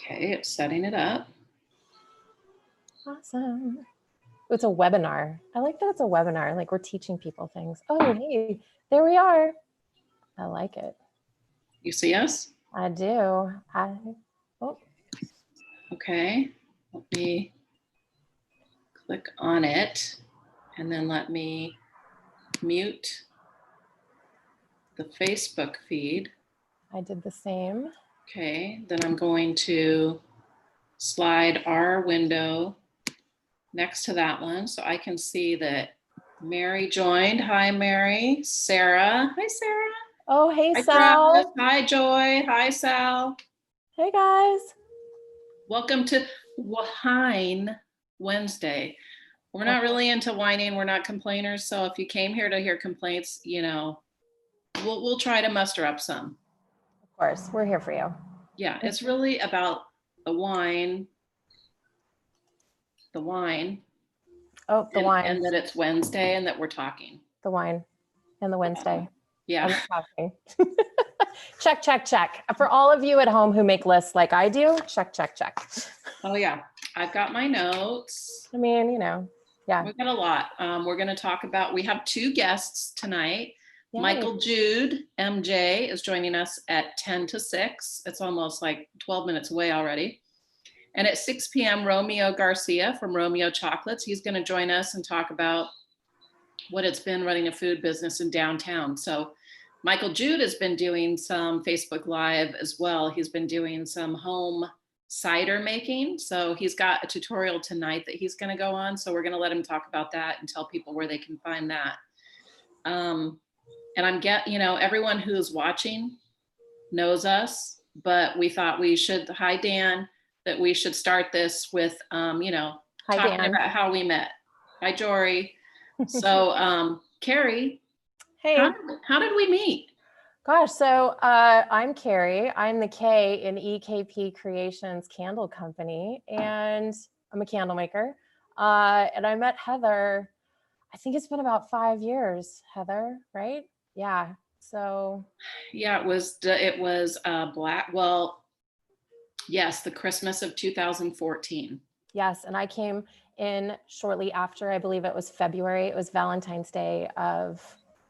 Okay, it's setting it up. Awesome. It's a webinar. I like that it's a webinar, like we're teaching people things. Oh, hey, there we are. I like it. You see us? I do. Okay, let me click on it and then let me mute the Facebook feed. I did the same. Okay, then I'm going to slide our window next to that one so I can see that Mary joined. Hi, Mary. Sarah. Hi, Sarah. Oh, hey, Hi, Sal. Travis. Hi, Joy. Hi, Sal. Hey, guys. Welcome to Wine Wednesday. We're not really into whining. We're not complainers. So if you came here to hear complaints, you know, we'll try to muster up some. Of course, we're here for you. Yeah, it's really about the wine. The wine. Oh, the wine. And that it's Wednesday and that we're talking. The wine and the Wednesday. Yeah. And the talking. Check, check, check. For all of you at home who make lists like I do, check, check, check. Oh, yeah. I've got my notes. I mean, you know, yeah. We've got a lot. We're going to talk about, we have two guests tonight. Yay. Michael Jude, MJ, is joining us at 10 to 6. It's almost like 12 minutes away already. And at 6 p.m., Romeo Garcia from Romeo Chocolates. He's going to join us and talk about what it's been running a food business in downtown. So Michael Jude has been doing some Facebook Live as well. He's been doing some home cider making. So he's got a tutorial tonight that he's going to go on. So we're going to let him talk about that and tell people where they can find that. And everyone who's watching knows us, but we thought we should, hi, Dan, that we should start this with, talking about how we met. Hi, Jory. So, Keri, hey, how did we meet? Gosh, so I'm Keri. I'm the K in EKP Creations Candle Company, and I'm a candle maker. And I met Heather, I think it's been about 5 years, Heather, right? Yeah. So. Yeah, it was yes, the Christmas of 2014. Yes, and I came in shortly after, I believe it was February. It was Valentine's Day of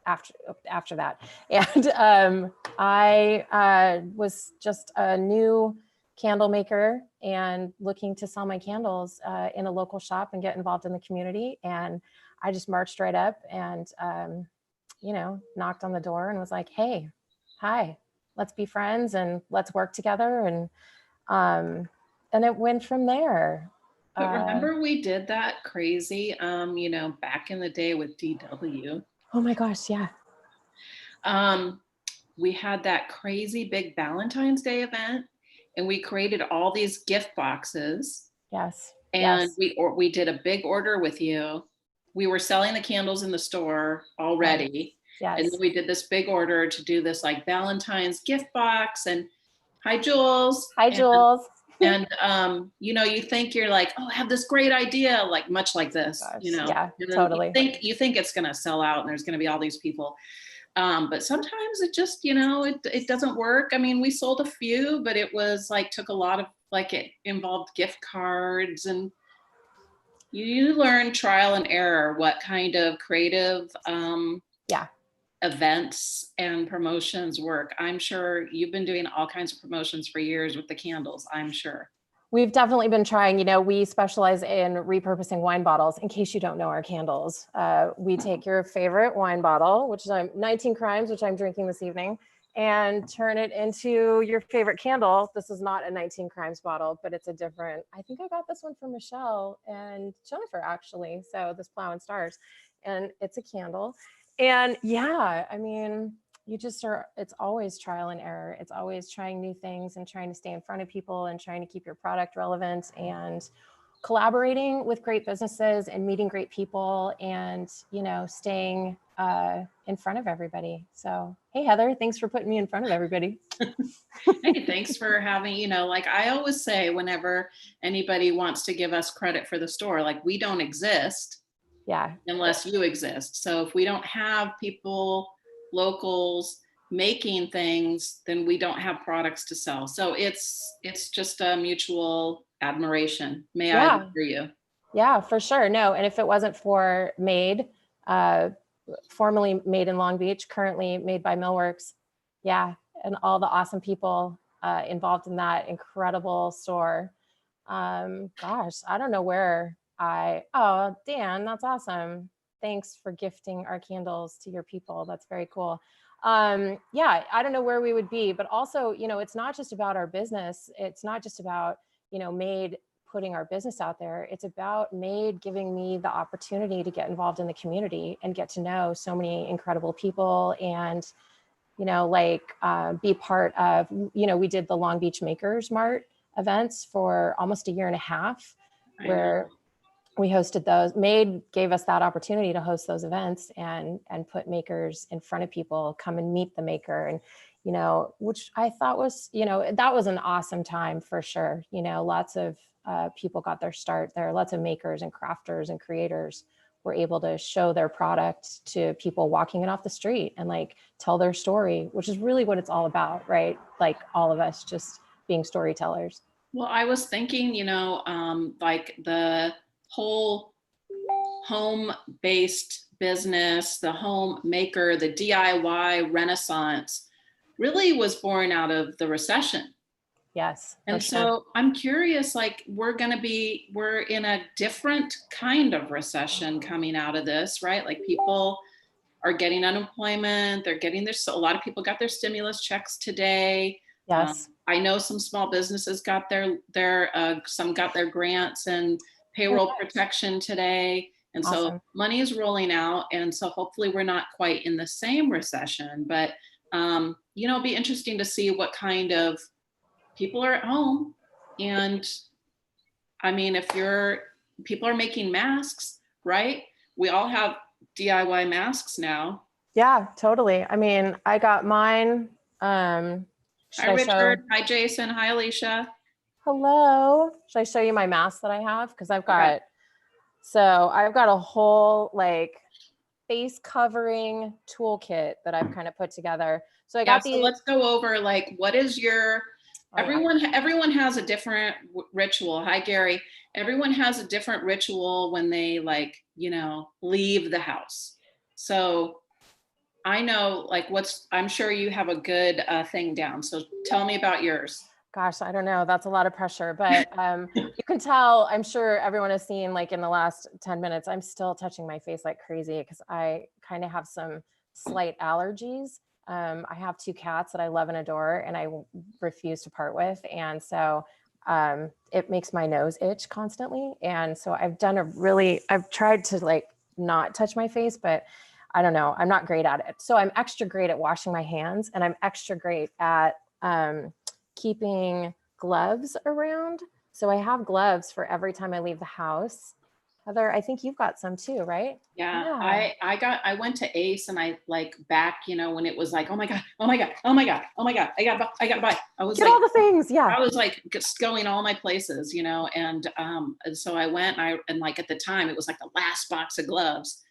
after that. And I was just a new candle maker and looking to sell my candles in a local shop and get involved in the community. And I just marched right up and, knocked on the door and was like, hey, hi, let's be friends and let's work together. And it went from there. But remember we did that crazy, back in the day with DW. Oh my gosh, yeah. We had that crazy big Valentine's Day event and we created all these gift boxes. Yes. And we did a big order with you. We were selling the candles in the store already. Yes. And then we did this big order to do this like Valentine's gift box. And hi, Jules. Hi, Jules. And, you think you're like, oh, I have this great idea, like much like this, Yeah, totally. You think it's going to sell out and there's going to be all these people. But sometimes it just, it doesn't work. I mean, we sold a few, but it was like, took a lot of, like it involved gift cards and you learn trial and error, what kind of creative, events and promotions work. I'm sure you've been doing all kinds of promotions for years with the candles, I'm sure. We've definitely been trying, we specialize in repurposing wine bottles. In case you don't know our candles, we take your favorite wine bottle, which is 19 Crimes, which I'm drinking this evening, and turn it into your favorite candle. This is not a 19 Crimes bottle, but it's a different, I think I got this one from Michelle and Jennifer, actually. So this Plow and Stars, and it's a candle. And yeah, I mean, it's always trial and error. It's always trying new things and trying to stay in front of people and trying to keep your product relevant and collaborating with great businesses and meeting great people and, staying in front of everybody. So, hey, Heather, thanks for putting me in front of everybody. Hey, thanks for having, like I always say, whenever anybody wants to give us credit for the store, like we don't exist. Yeah. Unless you exist. So if we don't have people, locals making things, then we don't have products to sell. So it's just a mutual admiration. May I Yeah. hear you? Yeah, for sure. No, and if it wasn't for Made, uh, formerly made in Long Beach, currently made by Millworks, yeah, and all the awesome people involved in that incredible store. Gosh, I don't know where oh, Dan, that's awesome. Thanks for gifting our candles to your people. That's very cool. Yeah, I don't know where we would be, but also, you know, it's not just about our business. It's not just about, you know, Made putting our business out there. It's about Made giving me the opportunity to get involved in the community and get to know so many incredible people and, you know, like be part of, you know, we did the Long Beach Makers Mart events for almost a year and a half where we hosted those. Made gave us that opportunity to host those events and put makers in front of people, come and meet the maker. And, you know, which I thought was, you know, that was an awesome time for sure. You know, lots of people got their start there. Lots of makers and crafters and creators were able to show their product to people walking it off the street and like tell their story, which is really what it's all about, right? Like all of us just being storytellers. Well, I was thinking, you know, like the whole home-based business, the home maker, the DIY renaissance really was born out of the recession. Yes. And Sure. so I'm curious, like we're in a different kind of recession coming out of this, right? Like people are getting unemployment, they're getting a lot of people got their stimulus checks today. Yes. I know some small businesses got some got their grants and payroll protection today. And Awesome. so money is rolling out. And so hopefully we're not quite in the same recession, but you know, it'll be interesting to see what kind of people are at home. And I mean, people are making masks, right? We all have DIY masks now. Yeah, totally. I mean, I got mine. Hi, Richard. Hi, Jason. Hi, Alicia. Hello. Should I show you my mask that I have? Because I've got a whole like face covering toolkit that I've kind of put together. So I got these. So let's go over like what is your everyone has a different ritual. Hi, Gary. Everyone has a different ritual when they like, you know, leave the house. So I know like I'm sure you have a good thing down. So tell me about yours. Gosh, I don't know. That's a lot of pressure, but you can tell, I'm sure everyone has seen like in the last 10 minutes, I'm still touching my face like crazy because I kind of have some slight allergies. I have 2 cats that I love and adore and I refuse to part with. And so it makes my nose itch constantly. And so I've tried to like not touch my face, but I don't know. I'm not great at it. So I'm extra great at washing my hands and I'm extra great at keeping gloves around. So I have gloves for every time I leave the house. Heather, I think you've got some too, right? Yeah. I went to Ace and I like back, you know, when it was like, oh my God, oh my God, oh my God, oh my God, I got to buy. I was Get like, all the things. Yeah. I was like just going all my places, you know, and so I went and like at the time it was like the last box of gloves.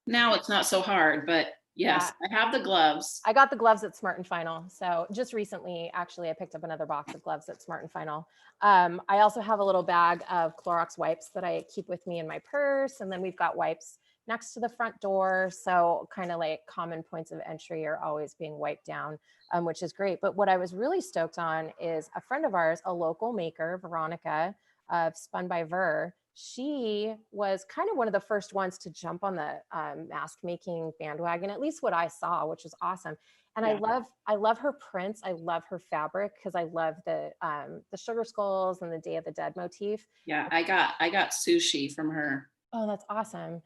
Now it's not so hard, but yes, I have the gloves. I got the gloves at Smart and Final. So just recently, actually, I picked up another box of gloves at Smart and Final. I also have a little bag of Clorox wipes that I keep with me in my purse. And then we've got wipes next to the front door. So kind of like common points of entry are always being wiped down, which is great. But what I was really stoked on is a friend of ours, a local maker, Veronica of Spun by Ver. She was kind of one of the first ones to jump on the mask making bandwagon, at least what I saw, which was awesome. And I love her prints. I love her fabric because I love the sugar skulls and the Day of the Dead motif. Yeah, I got sushi from her. Oh, that's awesome.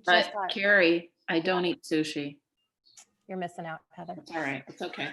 But Keri, I don't eat sushi. You're missing out, Heather. It's all right. It's okay.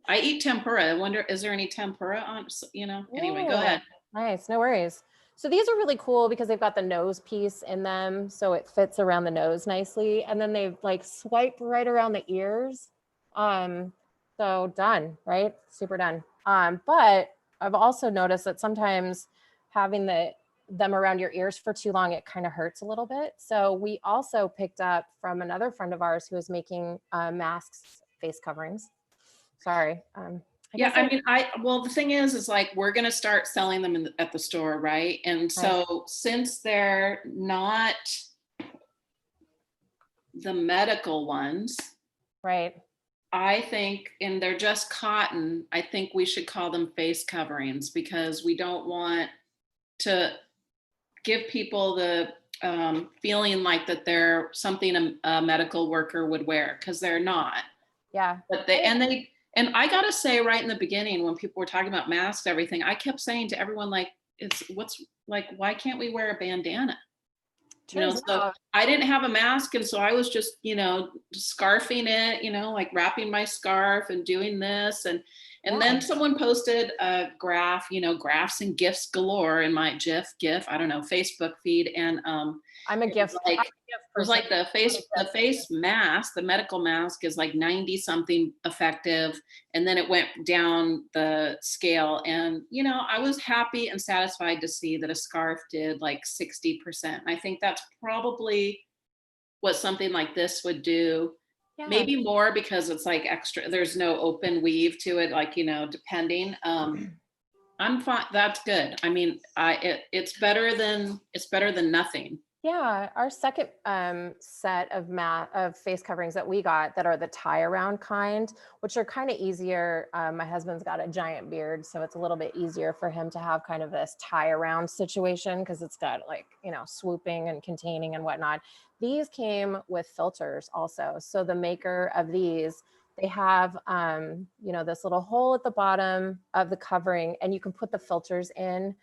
I eat tempura. I wonder, is there any tempura on, you know? Anyway, go ahead. Nice. No worries. So these are really cool because they've got the nose piece in them. So it fits around the nose nicely. And then they've like swipe right around the ears. So done, right? Super done. But I've also noticed that sometimes having them around your ears for too long, it kind of hurts a little bit. So we also picked up from another friend of ours who was making masks, face coverings. Sorry. Yeah, I mean, well, the thing is like, we're going to start selling them at the store, right? And so since they're not the medical ones, right. I think, and they're just cotton, I think we should call them face coverings, because we don't want to give people the feeling like that they're something a medical worker would wear, because they're not. Yeah. But and I gotta say, right in the beginning, when people were talking about masks, everything, I kept saying to everyone, like, why can't we wear a bandana? So I didn't have a mask, and so I was just, scarfing it, like wrapping my scarf and doing this, and then someone posted a graph, graphs and gifs galore in my GIF, I don't know, Facebook feed, and I'm a gift. It was like the face mask, the medical mask is like 90 something effective. And then it went down the scale. And, I was happy and satisfied to see that a scarf did like 60%. I think that's probably what something like this would do. Yeah. Maybe more, because it's like extra, there's no open weave to it, like, depending. I'm fine. That's good. I mean, it's better than nothing. Yeah, our second set of face coverings that we got that are the Tiearound kind, which are kind of easier. My husband's got a giant beard, so it's a little bit easier for him to have kind of this Tiearound situation, because it's got like, swooping and containing and whatnot. These came with filters also. So the maker of these, they have, this little hole at the bottom of the covering, and you can put the filters in.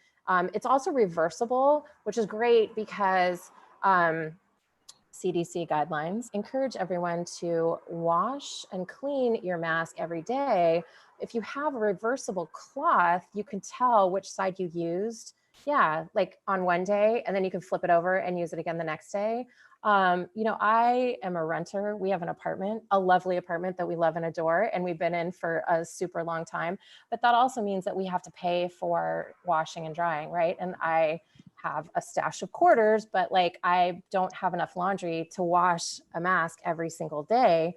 It's also reversible, which is great because CDC guidelines encourage everyone to wash and clean your mask every day. If you have a reversible cloth, you can tell which side you used. Yeah, like on one day, and then you can flip it over and use it again the next day. I am a renter. We have an apartment, a lovely apartment that we love and adore, and we've been in for a super long time. But that also means that we have to pay for washing and drying, right? And I have a stash of quarters, but like I don't have enough laundry to wash a mask every single day.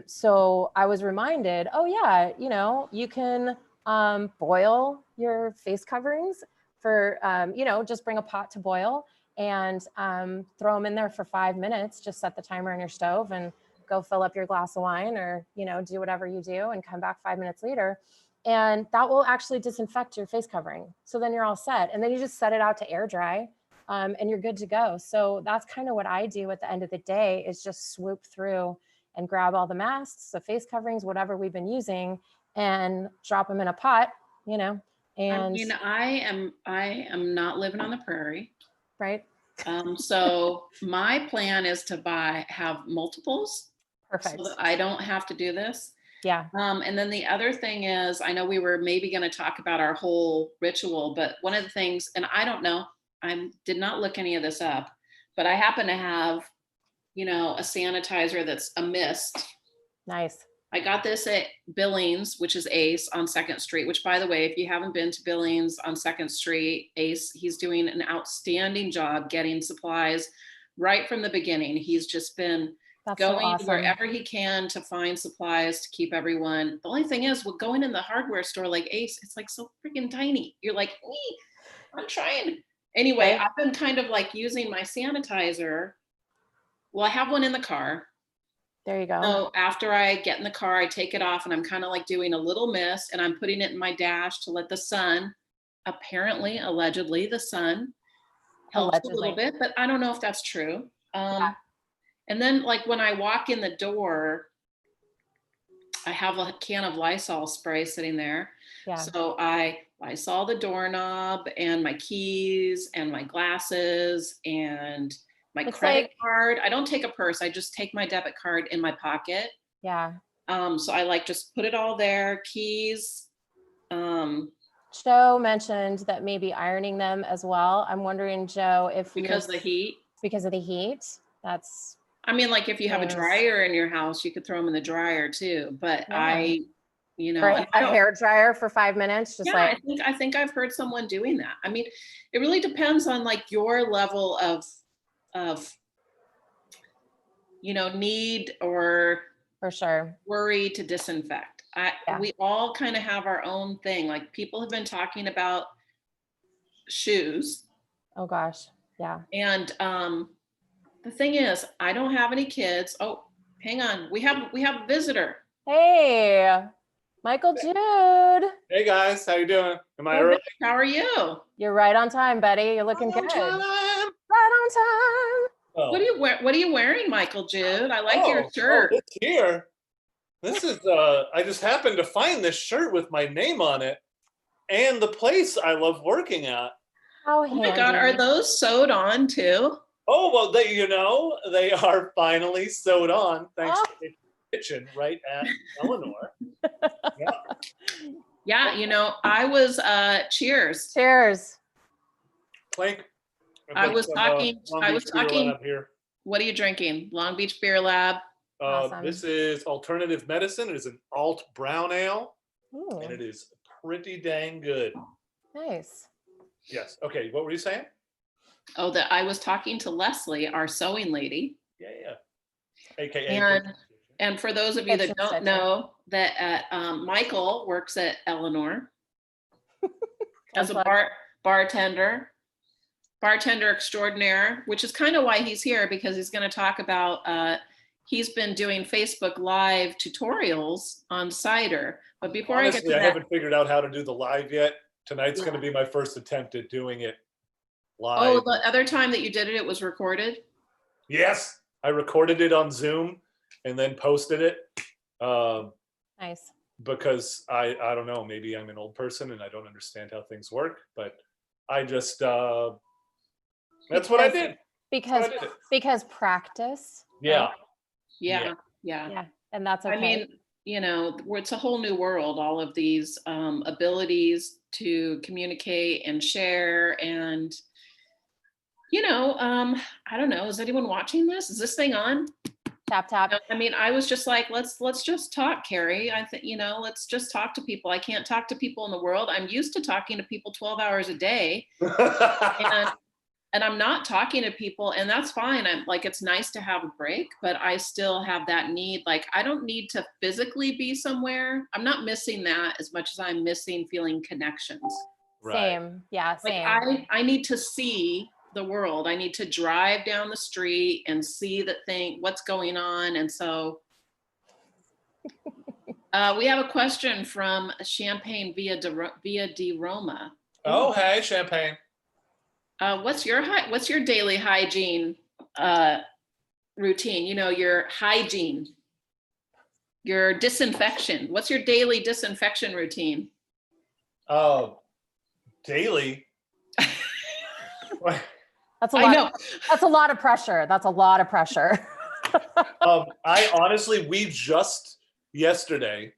So I was reminded, oh yeah, you can boil your face coverings for, just bring a pot to boil and throw them in there for 5 minutes. Just set the timer on your stove and go fill up your glass of wine, or, do whatever you do, and come back 5 minutes later. And that will actually disinfect your face covering. So then you're all set. And then you just set it out to air dry and you're good to go. So that's kind of what I do at the end of the day, is just swoop through and grab all the masks, the face coverings, whatever we've been using, and drop them in a pot, and I mean, I am not living on the prairie. Right. So my plan is to have multiples. Perfect. So that I don't have to do this. Yeah. And then the other thing is, I know we were maybe going to talk about our whole ritual, but one of the things, and I don't know, I did not look any of this up, but I happen to have, a sanitizer that's a mist. Nice. I got this at Billings, which is Ace on 2nd Street, which, by the way, if you haven't been to Billings on 2nd Street, Ace, he's doing an outstanding job getting supplies right from the beginning. He's just been going wherever he can to find supplies to keep everyone. The only thing is, with going in the hardware store like Ace, it's like so freaking tiny. You're like, I'm trying. Anyway, I've been kind of like using my sanitizer. Well, I have one in the car. There you go. So after I get in the car, I take it off, and I'm kind of like doing a little mist, and I'm putting it in my dash to let the sun, allegedly, the sun helps a little bit, but I don't know if that's true. Yeah. And then like when I walk in the door, I have a can of Lysol spray sitting there. Yeah. So I Lysol the doorknob and my keys and my glasses and my credit card. I don't take a purse. I just take my debit card in my pocket. Yeah. So I just put it all there, keys. Joe mentioned that maybe ironing them as well. I'm wondering, Joe, if because of the heat. Because of the heat. That's. I mean, like if you have a dryer in your house, you could throw them in the dryer too. But yeah. Or a hair dryer for 5 minutes. I think I've heard someone doing that. I mean, it really depends on like your level of need or for sure worry to disinfect. Yeah. We all kind of have our own thing. Like people have been talking about shoes. Oh gosh. Yeah. And the thing is, I don't have any kids. Oh, hang on. We have a visitor. Hey, Michael Jude. Hey guys, how you doing? Am I Well, early? how are you? You're right on time, Betty. You're looking good. Time. Right on time. Oh. What are you wearing, Michael Jude? I like your shirt. This here. This is I just happened to find this shirt with my name on it and the place I love working at. How Oh handy. my God, are those sewed on too? Oh, well, they are finally sewed on thanks to the kitchen right at Eleanor. Yeah. Yeah, I was cheers. Cheers. Clink. I was talking up here. What are you drinking? Long Beach Beer Lab. Awesome. This is alternative medicine. It is an alt brown ale, Ooh, and it is pretty dang good. nice. Yes. Okay. What were you saying? Oh, that I was talking to Leslie, our sewing lady. Yeah. AKA. And for those of you that Kitchen don't stitching. know, that Michael works at Eleanor as a That's fun. bartender extraordinaire, which is kind of why he's here, because he's going to talk about he's been doing Facebook Live tutorials on cider. But before Honestly, I I haven't figured out how to do the live yet. Tonight's Yeah. going to be my first attempt at doing it live. Oh, the other time that you did it, it was recorded? Yes, I recorded it on Zoom and then posted it Nice. because I don't know, maybe I'm an old person and I don't understand how things work, but I just that's what I did. Because I did it. because practice. Yeah. right? Yeah. Yeah. And that's okay. I mean, it's a whole new world, all of these abilities to communicate and share. And, I don't know, is anyone watching this? Is this thing on? Tap. I mean, I was just like, let's just talk, Keri. I think, let's just talk to people. I can't talk to people in the world. I'm used to talking to people 12 hours a day. And I'm not talking to people, and that's fine. I'm like, it's nice to have a break, but I still have that need. Like, I don't need to physically be somewhere. I'm not missing that as much as I'm missing feeling connections. Right. Same. Yeah, same. Like I need to see the world. I need to drive down the street and see what's going on. And so we have a question from Champagne via di Roma. Oh, hey, Champagne. What's your daily hygiene routine? Your hygiene, your disinfection. What's your daily disinfection routine? Daily. That's a lot. That's a lot of pressure. That's a lot of pressure. I honestly, yesterday,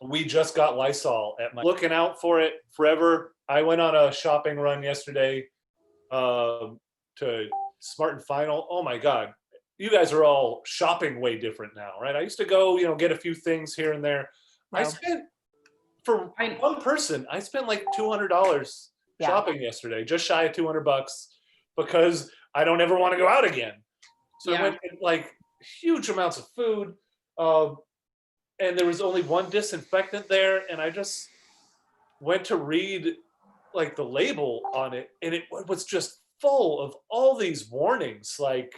we just got Lysol at looking out for it forever. I went on a shopping run yesterday to Smart and Final. Oh my God. You guys are all shopping way different now, right? I used to go, get a few things here and there. Wow. I spent, for one person, I spent like $200 shopping yesterday, just shy of $200 because I don't ever want to go out again. So I went and like huge amounts of food. And there was only one disinfectant there. And I just went to read like the label on it, and it was just full of all these warnings, like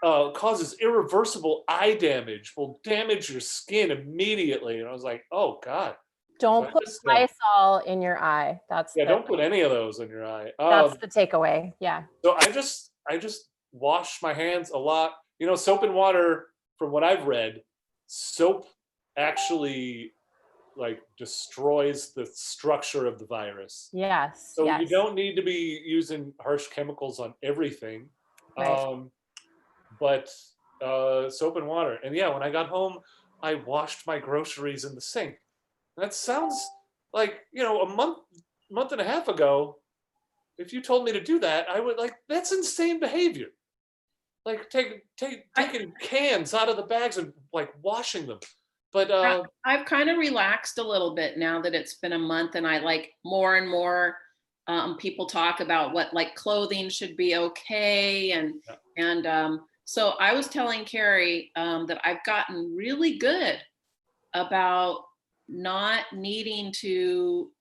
causes irreversible eye damage, will damage your skin immediately. And I was like, oh God. Don't put Lysol in your eye. Don't put any of those in your eye. That's the takeaway. Yeah. So I just wash my hands a lot. Soap and water, from what I've read, soap actually like destroys the structure of the virus. Yes. So you don't need to be using harsh chemicals on everything. Right. But soap and water. And when I got home, I washed my groceries in the sink. That sounds like, a month and a half ago, if you told me to do that, I would that's insane behavior. Like taking cans out of the bags and like washing them. But I've kind of relaxed a little bit now that it's been a month, and I like more and more people talk about what like clothing should be okay. And so I was telling Keri that I've gotten really good about not needing to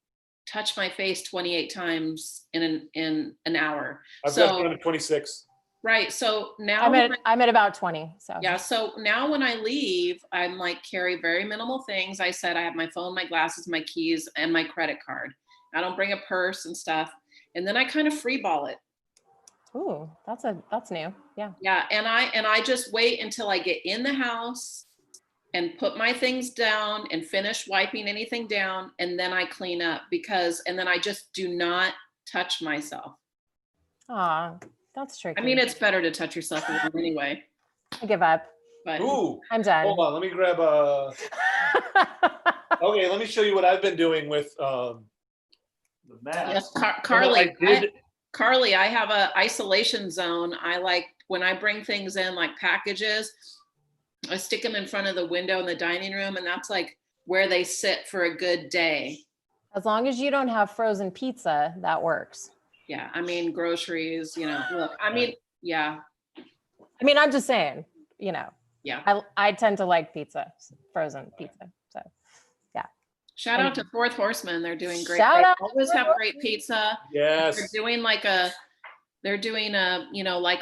touch my face 28 times in an hour. I've got down to 26. Right. So now I'm at about 20. So yeah. So now when I leave, I'm like, carry very minimal things. I said I have my phone, my glasses, my keys, and my credit card. I don't bring a purse and stuff. And then I kind of free ball it. Ooh, that's new. Yeah. Yeah. And I just wait until I get in the house and put my things down and finish wiping anything down. And then I clean up and then I just do not touch myself. That's tricky. I mean, it's better to touch yourself a little anyway. I give up. But Ooh, I'm done. hold on, let me grab okay, let me show you what I've been doing with the mask. Yes, Carly, Carly, I have a isolation zone. I like when I bring things in like packages, I stick them in front of the window in the dining room, and that's like where they sit for a good day. As long as you don't have frozen pizza, that works. Yeah, I mean, groceries, look, I mean, yeah. I mean, I'm just saying, Yeah. I tend to like pizza, frozen pizza. So, yeah. Shout out to Fourth Horseman. They're doing great. Shout They out always have great pizza. Yes. They're doing like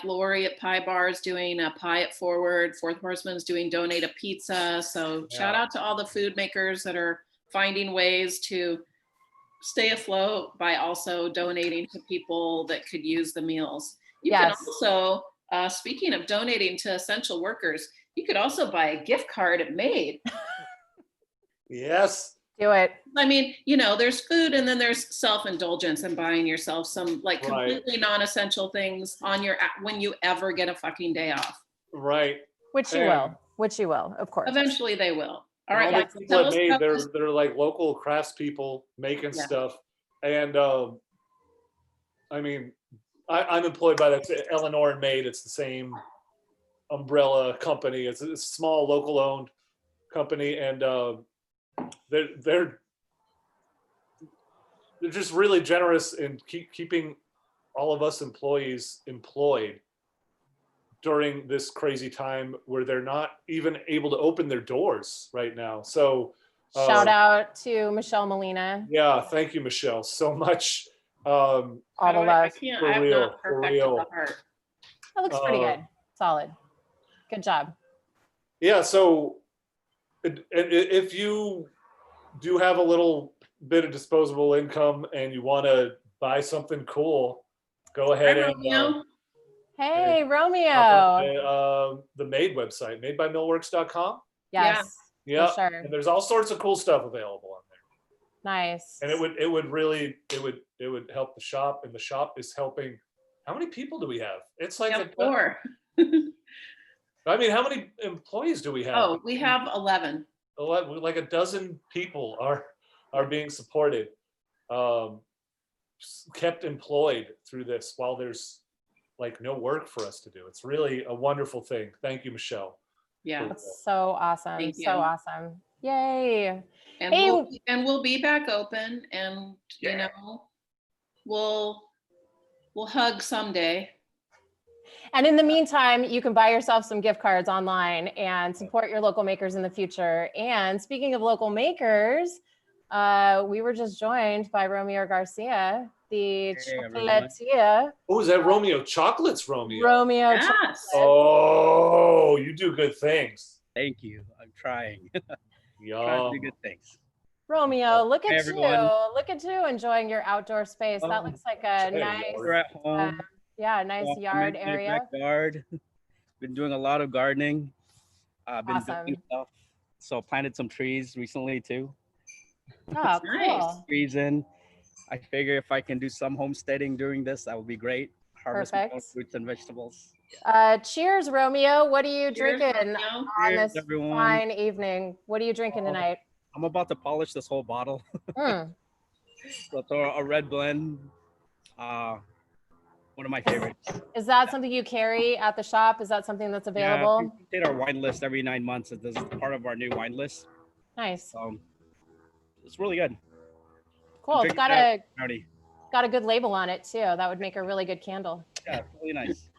Lori at Pie Bar's doing a pie at Forward. Fourth Horseman's doing donate a pizza. So shout out to all the food makers that are finding ways to stay afloat by also donating to people that could use the meals. You can also, speaking of donating to essential workers, you could also buy a gift card at Made. Yes. Do it. I mean, there's food and then there's self-indulgence and buying yourself some like completely non-essential things when you ever get a fucking day off. Right. Which you will, of course. Eventually they will. All right. All the people at Made, they're like local craftspeople making stuff. And I mean, I'm employed by Eleanor and Made. It's the same umbrella company. It's a small local owned company, and they're just really generous in keeping all of us employees employed during this crazy time where they're not even able to open their doors right now. So shout out to Michelle Molina. Yeah, thank you, Michelle, so much. All the love. For real. That looks pretty good. Solid. Good job. Yeah, so if you do have a little bit of disposable income and you want to buy something cool, go ahead and hey, Romeo. The Made website, madebymillworks.com. Yes. Yeah. Sure. And there's all sorts of cool stuff available on there. Nice. And it would help the shop, and the shop is helping. How many people do we have? It's like 4. I mean, how many employees do we have? Oh, we have 11. 11, like a dozen people are being supported, kept employed through this while there's like no work for us to do. It's really a wonderful thing. Thank you, Michelle. Yeah, that's so awesome. Thank you. So awesome. Yay. And we'll be back open, and we'll hug someday. And in the meantime, you can buy yourself some gift cards online and support your local makers in the future. And speaking of local makers, we were just joined by Romeo Garcia, the chocolatier. Oh, is that Romeo Chocolates, Romeo? Romeo Yes. Chocolates. Oh, you do good things. Thank you. I'm trying. Yum. Trying to do good things. Romeo, look at everyone. you. Look at you enjoing your outdoor space. That looks like a nice, We're at home. nice yard area. Backyard. Been doing a lot of gardening. Been Awesome. doing stuff. So planted some trees recently too. Oh, Nice. cool. Trees in. I figure if I can do some homesteading during this, that would be great. Harvest my own Perfect. fruits and vegetables. Cheers, Romeo. What are you Cheers, drinking Romeo. on Cheers, this everyone. fine evening? What are you drinking tonight? I'm about to polish this whole bottle. Mm. So throw a red blend. One of my favorites. Is that something you carry at the shop? Is that something that's available? Yeah, we update our wine list every 9 months. This is part of our new wine list. Nice. It's really good. Cool. It's got Howdy. a good label on it too. That would make a really good candle. Yeah, it's really nice.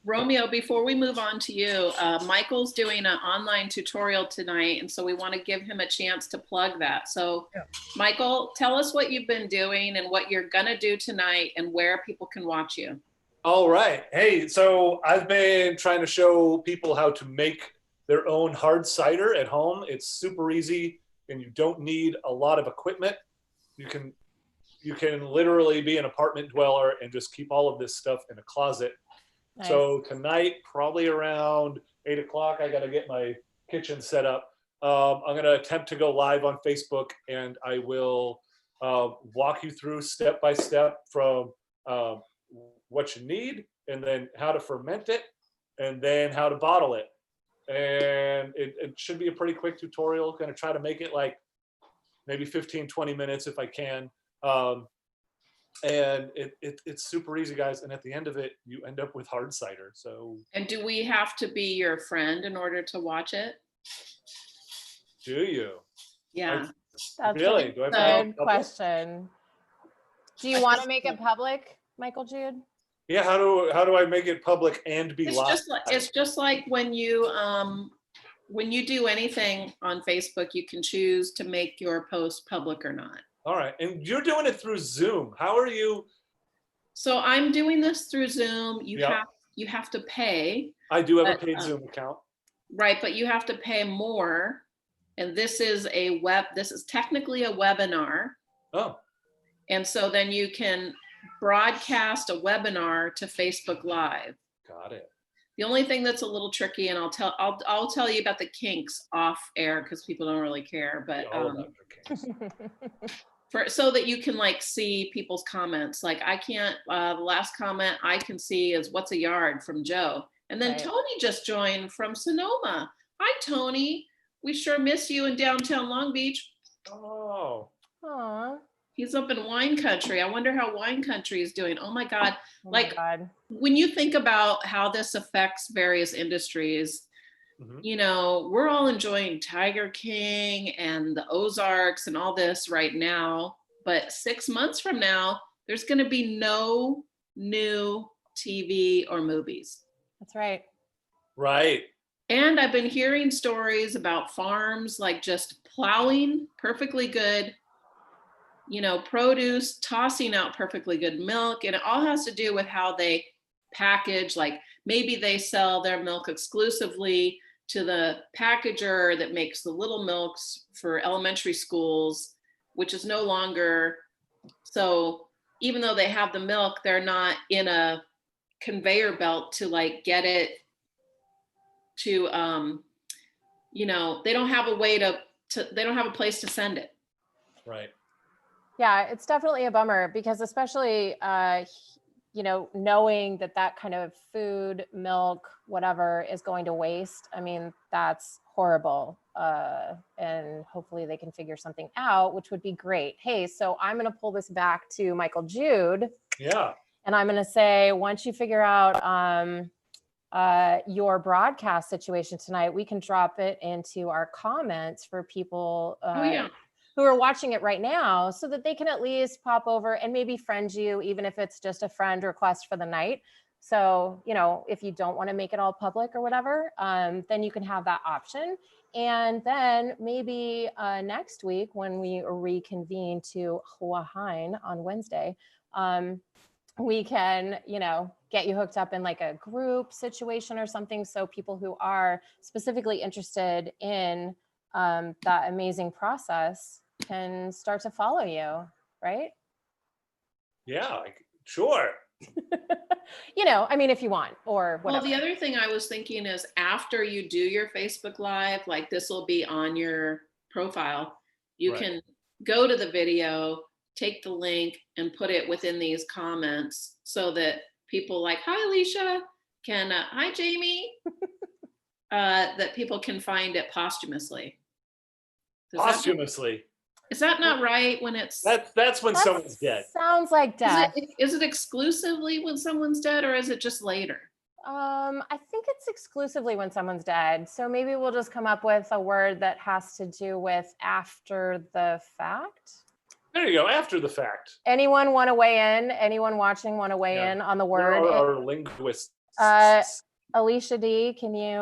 Romeo, before we move on to you, Michael's doing an online tutorial tonight, and so we want to give him a chance to plug that. So, Yeah. Michael, tell us what you've been doing and what you're gonna do tonight and where people can watch you. All right. Hey, so I've been trying to show people how to make their own hard cider at home. It's super easy, and you don't need a lot of equipment. You can literally be an apartment dweller and just keep all of this stuff in a closet. Nice. So tonight, probably around 8 o'clock, I got to get my kitchen set up. I'm going to attempt to go live on Facebook, and I will walk you through step by step from what you need, and then how to ferment it, and then how to bottle it. And it should be a pretty quick tutorial. Going to try to make it like maybe 15, 20 minutes if I can. And it's super easy, guys. And at the end of it, you end up with hard cider. So, And do we have to be your friend in order to watch it? do you? Yeah. That's Really? a Do I have to make it good public? question. Do you want to make it public, Michael Jude? Yeah. How do I make it public and be live? It's just like when you do anything on Facebook, you can choose to make your post public or not. All right. And you're doing it through Zoom. How are you? So I'm doing this through Zoom. Yeah. You have to pay, I do have a But, paid Zoom account. right? But you have to pay more. And this is technically a webinar. Oh, And so then you can broadcast a webinar to Facebook Live. got it. The only thing that's a little tricky, and I'll tell you about the kinks off air because people don't really care, but All about your kinks. so that you can like see people's comments. Like I can't, the last comment I can see is "What's a yard?" from Joe. And then Right. Tony just joined from Sonoma. Hi, Tony. We sure miss you in downtown Long Beach. Oh, Aw. He's up in wine country. I wonder how wine country is doing. Oh my God. Oh my Like, God. when you think about how this affects various industries, mhm. you know, we're all enjoying Tiger King and the Ozarks and all this right now. But 6 months from now, there's going to be no new TV or movies. That's right. Right. And I've been hearing stories about farms like just plowing perfectly good, you know, produce, tossing out perfectly good milk. And it all has to do with how they package. Like maybe they sell their milk exclusively to the packager that makes the little milks for elementary schools, which is no longer. So even though they have the milk, they're not in a conveyor belt to like get it to, you know, they don't have a way they don't have a place to send it. Right. Yeah, it's definitely a bummer because especially, you know, knowing that kind of food, milk, whatever is going to waste. I mean, that's horrible. And hopefully they can figure something out, which would be great. Hey, so I'm going to pull this back to Michael Jude. Yeah. And I'm going to say, once you figure out your broadcast situation tonight, we can drop it into our comments for people who are watching it right now so that they can at least pop over and maybe friend you, even if it's just a friend request for the night. So, you know, if you don't want to make it all public or whatever, then you can have that option. And then maybe next week when we reconvene to Huahein on Wednesday, we can, you know, get you hooked up in like a group situation or something. So people who are specifically interested in that amazing process can start to follow you, right? Yeah. Sure. You know, I mean, if you want or whatever. Well, the other thing I was thinking is after you do your Facebook Live, like this will be on your profile. You Right. can go to the video, take the link and put it within these comments so that people like, hi, Alicia, can, hi, Jamie, that people can find it posthumously. Posthumously. Is that not right when it's? That's when someone's dead. Sounds like death. Is it exclusively when someone's dead or is it just later? I think it's exclusively when someone's dead. So maybe we'll just come up with a word that has to do with after the fact. There you go. After the fact. Anyone want to weigh in? Anyone watching want to weigh in on the word? Our linguists Alicia D, can you,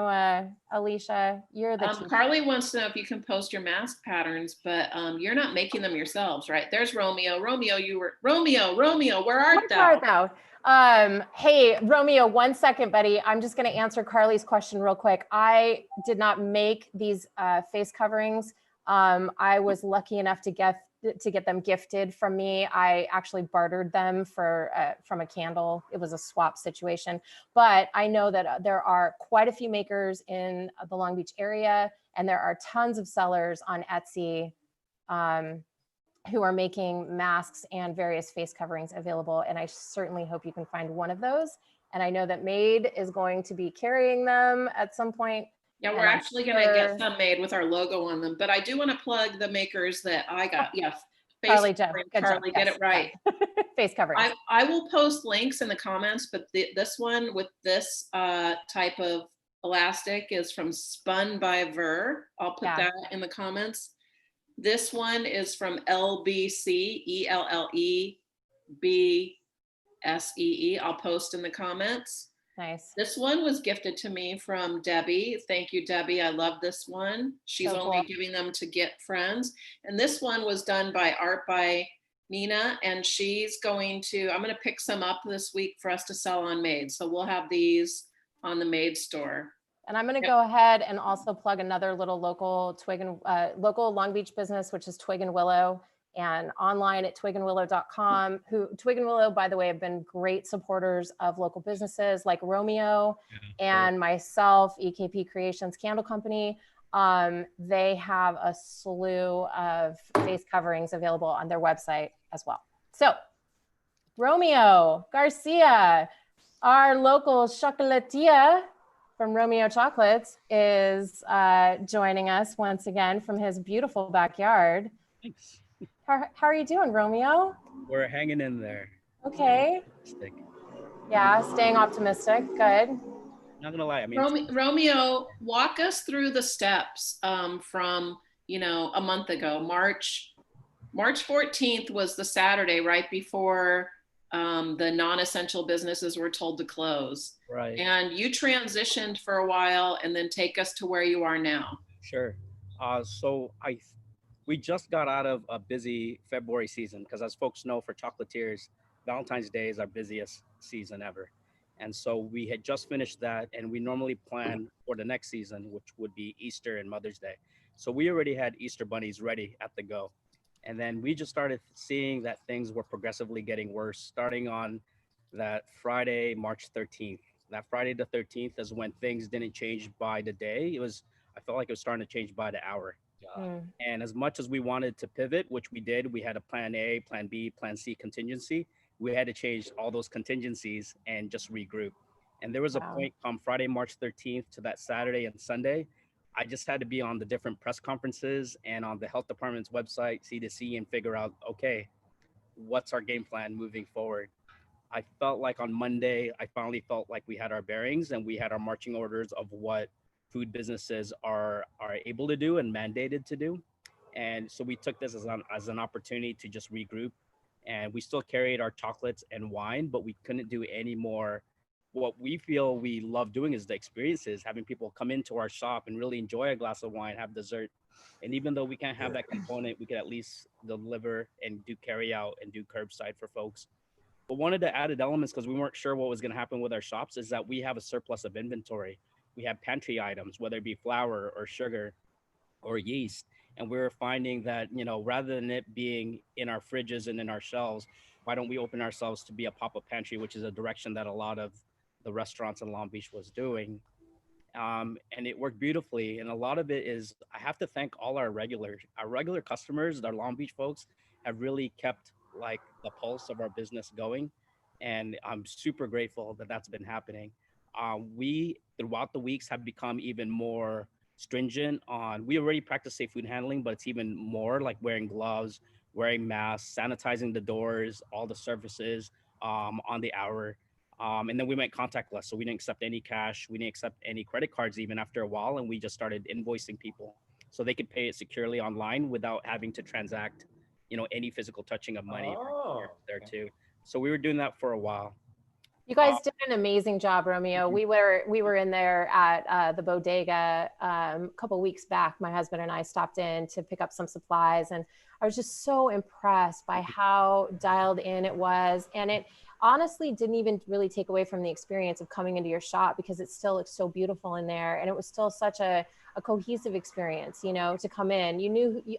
Alicia, you're the teacher. Carly wants to know if you can post your mask patterns, but you're not making them yourselves, right? There's Romeo. Romeo, where art thou? Hey, Romeo, 1 second, buddy. I'm just going to answer Carly's question real quick. I did not make these face coverings. I was lucky enough to get them gifted from me. I actually bartered them from a candle. It was a swap situation, but I know that there are quite a few makers in the Long Beach area, and there are tons of sellers on Etsy who are making masks and various face coverings available. And I certainly hope you can find one of those. And I know that Made is going to be carrying them at some point. Yeah, we're actually going to get some made with our logo on them. But I do want to plug the makers that I got. Yeah, Carly, Carly, get it right. Face covering. I will post links in the comments, but this one with this type of elastic is from Spun by Ver. I'll put that in the comments. This one is from LBC, ELLEBSEE. I'll post in the comments. Nice. This one was gifted to me from Debbie. Thank you, Debbie. I love this one. She's only giving them to get friends. And this one was done by Art by Nina, and she's going to, I'm going to pick some up this week for us to sell on Made. So we'll have these on the Made store. And I'm going to go ahead and also plug another little local local Long Beach business, which is Twig and Willow, and online at twigandwillow.com. Twig and Willow, by the way, have been great supporters of local businesses like Romeo and myself, EKP Creations Candle Company. They have a slew of face coverings available on their website as well. So Romeo Garcia, our local chocolatier from Romeo Chocolates, is joining us once again from his beautiful backyard. Thanks. How are you doing, Romeo? We're hanging in there. Okay. Yeah, staying optimistic. Good. Not gonna lie, I mean, Romeo, walk us through the steps from a month ago. March 14th was the Saturday right before the non-essential businesses were told to close. Right. And you transitioned for a while, and then take us to where you are now. Sure. So we just got out of a busy February season, because as folks know, for chocolatiers, Valentine's Day is our busiest season ever. And so we had just finished that, and we normally plan for the next season, which would be Easter and Mother's Day. So we already had Easter bunnies ready at the go. And then we just started seeing that things were progressively getting worse, starting on that Friday, March 13th. That Friday the 13th is when things didn't change by the day. I felt like it was starting to change by the hour. And as much as we wanted to pivot, which we did, we had a plan A, plan B, plan C contingency. We had to change all those contingencies and just regroup. And there was a point from Friday, March 13th to that Saturday and Sunday. I just had to be on the different press conferences and on the health department's website, C2C, and figure out, okay, what's our game plan moving forward? I felt like on Monday, I finally felt like we had our bearings and we had our marching orders of what food businesses are able to do and mandated to do. And so we took this as an opportunity to just regroup. And we still carried our chocolates and wine, but we couldn't do any more. What we feel we love doing is the experiences, having people come into our shop and really enjoy a glass of wine, have dessert. And even though we can't have that component, we could at least deliver and do carry out and do curbside for folks. But one of the added elements, because we weren't sure what was going to happen with our shops, is that we have a surplus of inventory. We have pantry items, whether it be flour or sugar or yeast. And we were finding that, rather than it being in our fridges and in our shelves, why don't we open ourselves to be a pop-up pantry, which is a direction that a lot of the restaurants in Long Beach was doing. And it worked beautifully. And a lot of it is, I have to thank all our regular customers, our Long Beach folks, have really kept like the pulse of our business going. And I'm super grateful that that's been happening. We, throughout the weeks, have become even more stringent on, we already practice safe food handling, but it's even more like wearing gloves, wearing masks, sanitizing the doors, all the surfaces on the hour. And then we went contactless. So we didn't accept any cash. We didn't accept any credit cards even after a while. And we just started invoicing people so they could pay it securely online without having to transact, any physical touching of money there too. So we were doing that for a while. You guys did an amazing job, Romeo. We were in there at the bodega a couple weeks back. My husband and I stopped in to pick up some supplies, and I was just so impressed by how dialed in it was. And it honestly didn't even really take away from the experience of coming into your shop, because it still looks so beautiful in there, and it was still such a cohesive experience, you know, to come in.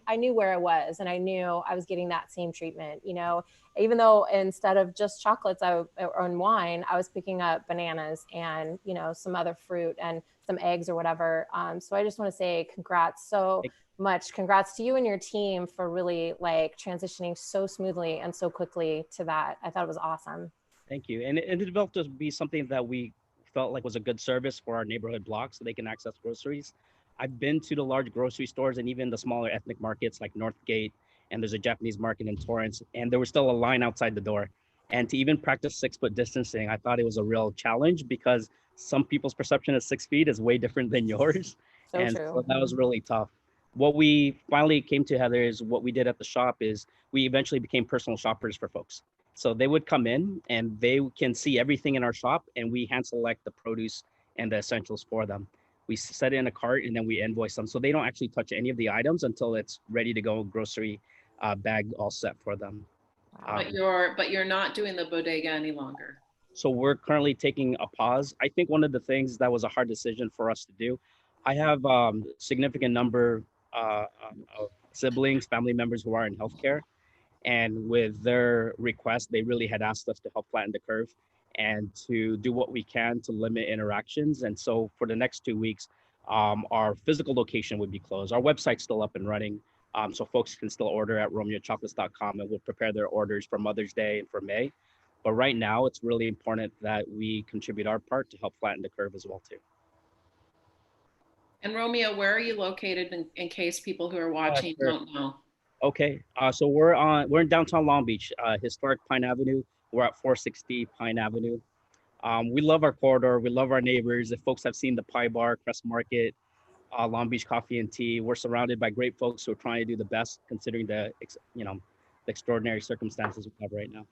I knew where I was, and I knew I was getting that same treatment, you know, even though instead of just chocolates or wine, I was picking up bananas and, you know, some other fruit and some eggs or whatever. So I just want to say congrats so much. Congrats to you and your team for really like transitioning so smoothly and so quickly to that. I thought it was awesome. Thank you. And it developed to be something that we felt like was a good service for our neighborhood block so they can access groceries. I've been to the large grocery stores and even the smaller ethnic markets like Northgate, and there's a Japanese market in Torrance, and there was still a line outside the door. And to even practice 6-foot distancing, I thought it was a real challenge because some people's perception of 6 feet is way different than yours. So and true. So that was really tough. What we finally came to, Heather, is what we did at the shop is we eventually became personal shoppers for folks. So they would come in and they can see everything in our shop, and we hand select the produce and the essentials for them. We set it in a cart and then we invoice them. So they don't actually touch any of the items until it's ready to go, grocery bag all set for them. Wow. But you're not doing the bodega any longer. So we're currently taking a pause. I think one of the things that was a hard decision for us to do, I have significant number of siblings, family members who are in healthcare. And with their request, they really had asked us to help flatten the curve and to do what we can to limit interactions. And so for the next 2 weeks, our physical location would be closed. Our website's still up and running. So folks can still order at romeochocolates.com, and we'll prepare their orders for Mother's Day and for May. But right now, it's really important that we contribute our part to help flatten the curve as well, too. And Romeo, where are you located in case people who are watching Sure. don't know? Okay, so we're in downtown Long Beach, historic Pine Avenue. We're at 460 Pine Avenue. We love our corridor. We love our neighbors. If folks have seen the Pie Bar, Crest Market, Long Beach Coffee and Tea, we're surrounded by great folks who are trying to do the best considering the extraordinary circumstances we have right now.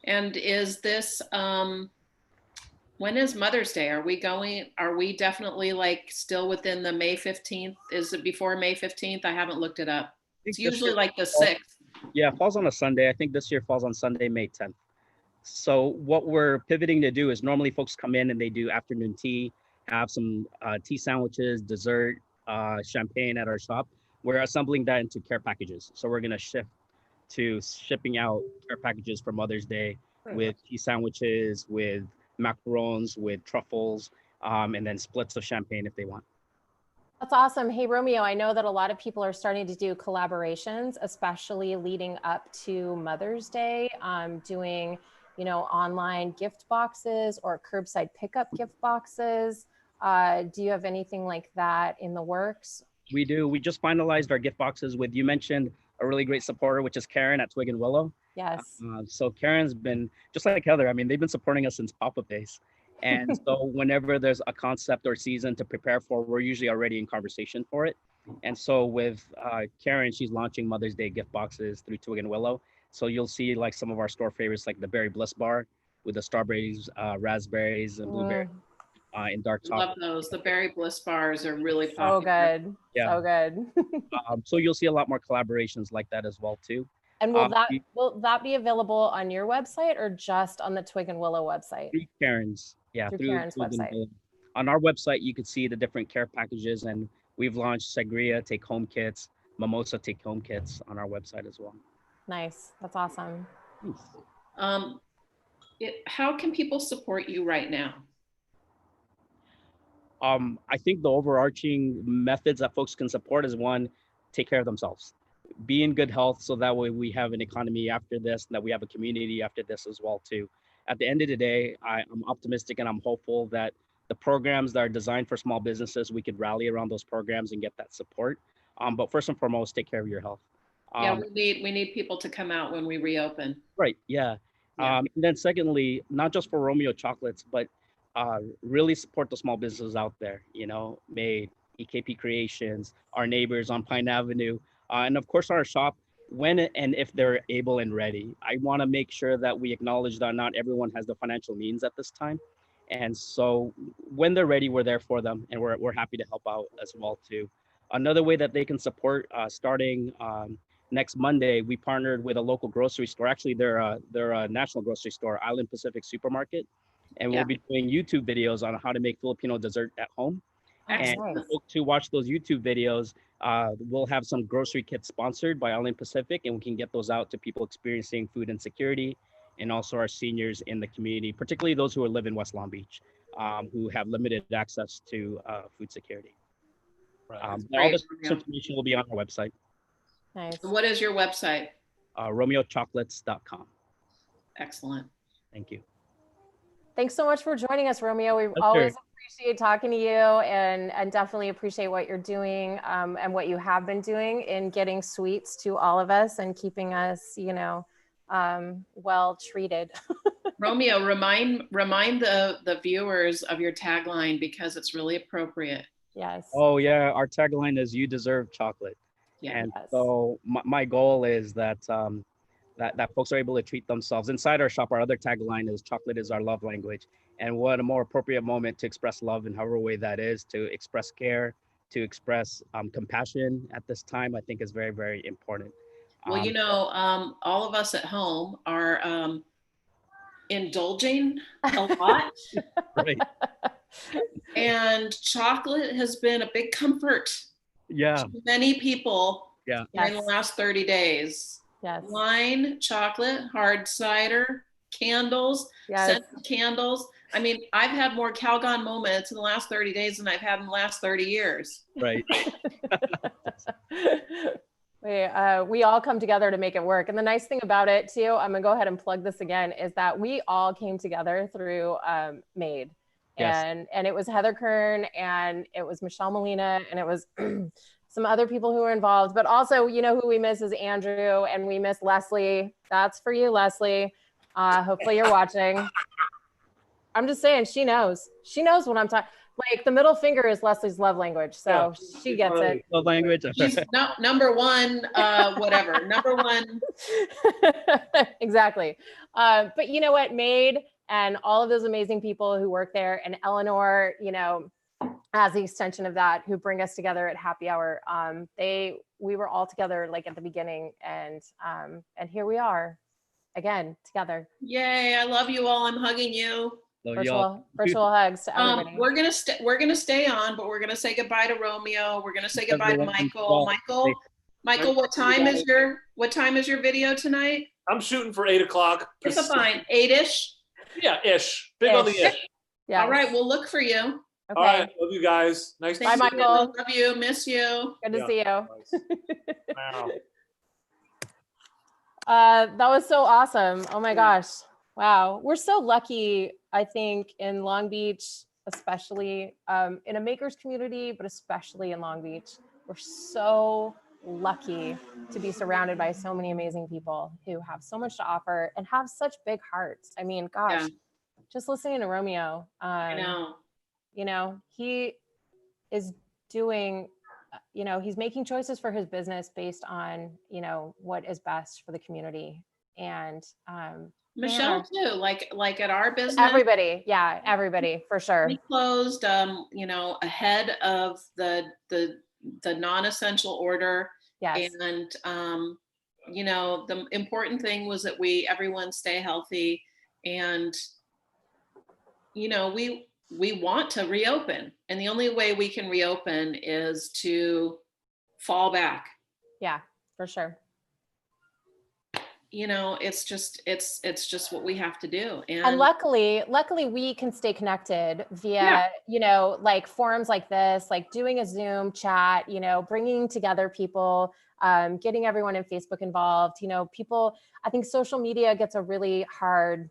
And is this, when is Mother's Day? Are we definitely like still within the May 15th? Is it before May 15th? I haven't looked it up. It's usually like the 6th. Yeah, it falls on a Sunday. I think this year falls on Sunday, May 10th. So what we're pivoting to do is normally folks come in and they do afternoon tea, have some tea sandwiches, dessert, champagne at our shop. We're assembling that into care packages. So we're going to shift to shipping out care packages for Mother's Day with tea sandwiches, with macarons, with truffles, and then splits of champagne if they want. That's awesome. Hey, Romeo, I know that a lot of people are starting to do collaborations, especially leading up to Mother's Day, doing, online gift boxes or curbside pickup gift boxes. Do you have anything like that in the works? We do. We just finalized our gift boxes with, you mentioned a really great supporter, which is Kern at Twig and Willow. Yes. So Karen's been, just like Heather, they've been supporting us since Pop-Up Days. And so whenever there's a concept or season to prepare for, we're usually already in conversation for it. And so with Karen, she's launching Mother's Day gift boxes through Twig and Willow. So you'll see like some of our store favorites, like the Berry Bliss Bar with the strawberries, raspberries, and blueberry in dark chocolate. Love those. The Berry Bliss bars are really popular. So good. Yeah. So good. So you'll see a lot more collaborations like that as well too. And will that be available on your website or just on the Twig and Willow website? Through Karen's. Yeah, through Karen's website. On our website, you can see the different care packages, and we've launched Sangria take-home kits, Mimosa take-home kits on our website as well. Nice. That's awesome. Thanks. How can people support you right now? I think the overarching methods that folks can support is one, take care of themselves. Be in good health so that way we have an economy after this, and that we have a community after this as well too. At the end of the day, I'm optimistic and I'm hopeful that the programs that are designed for small businesses, we could rally around those programs and get that support. But first and foremost, take care of your health. Yeah, we need people to come out when we reopen. Right, yeah. And then secondly, not just for Romeo Chocolates, but really support the small businesses out there, Made, EKP Creations, our neighbors on Pine Avenue, and of course our shop. when and if they're able and ready. I want to make sure that we acknowledge that not everyone has the financial means at this time. And so when they're ready, we're there for them, and we're happy to help out as well too. Another way that they can support, starting next Monday, we partnered with a local grocery store. Actually, they're a national grocery store, Island Pacific Supermarket, and we'll be doing YouTube videos on how to make Filipino dessert at home. And Nice. for folks who watch those YouTube videos, we'll have some grocery kits sponsored by Island Pacific, and we can get those out to people experiencing food insecurity, and also our seniors in the community, particularly those who live in West Long Beach, who have limited access to food security. Right. All this information will be on our website. Nice. What is your website? RomeoChocolates.com. Excellent. Thank you. Thanks so much for joining us, Romeo. We always appreciate talking to you, and definitely appreciate what you're doing, and what you have been doing in getting sweets to all of us and keeping us, well treated. Romeo, remind the viewers of your tagline, because it's really appropriate. Yes. Oh yeah, our tagline is "You deserve chocolate." Yeah. And so my goal is that that folks are able to treat themselves. Inside our shop, our other tagline is "Chocolate is our love language." And what a more appropriate moment to express love in however way that is, to express care, to express compassion at this time, I think is very, very important. Well, all of us at home are indulging a lot. Right. And chocolate has been a big comfort to many people in the last 30 days. Yes. Wine, chocolate, hard cider, candles, scented candles. I mean, I've had more Calgon moments in the last 30 days than I've had in the last 30 years. Right. We all come together to make it work. And the nice thing about it too, I'm gonna go ahead and plug this again, is that we all came together through MADE. And it was Heather Kern, and it was Michelle Molina, and it was some other people who were involved, but also, who we miss is Andrew, and we miss Leslie. That's for you, Leslie. Hopefully you're watching. I'm just saying, she knows what I'm talking. Like, the middle finger is Leslie's love language, so she gets it. Love language. She's number one, whatever. Number one. Exactly. But you know what, MADE and all of those amazing people who work there, and Eleanor, as the extension of that, who bring us together at happy hour. We were all together like at the beginning, and here we are again together. Yay! I love you all. I'm hugging you. Virtual hugs to everybody. We're gonna stay on, but we're gonna say goodbye to Romeo. We're gonna say goodbye to Michael. Michael, what time is your video tonight? I'm shooting for 8 o'clock. It's a fine 8-ish. Yeah, ish. Big on the ish. Yeah. All right, we'll look for you. Okay. All right, love you guys. Nice to see you. Bye, Michael. Love you. Miss you. Good to see you. Wow. That was so awesome. Oh my gosh. Wow. We're so lucky, I think, in Long Beach, especially in a makers community, but especially in Long Beach. We're so lucky to be surrounded by so many amazing people who have so much to offer and have such big hearts. I mean, gosh, just listening to Romeo, I know. He is doing, he's making choices for his business based on, what is best for the community. And Michelle too, like at our business. Everybody for sure. We closed, ahead of the non-essential order. Yes. And, the important thing was that everyone stay healthy, and, we want to reopen, and the only way we can reopen is to fall back. Yeah, for sure. It's just what we have to do. And luckily we can stay connected via, like forums like this, like doing a Zoom chat, bringing together people, getting everyone in Facebook involved. People, I think social media gets a really hard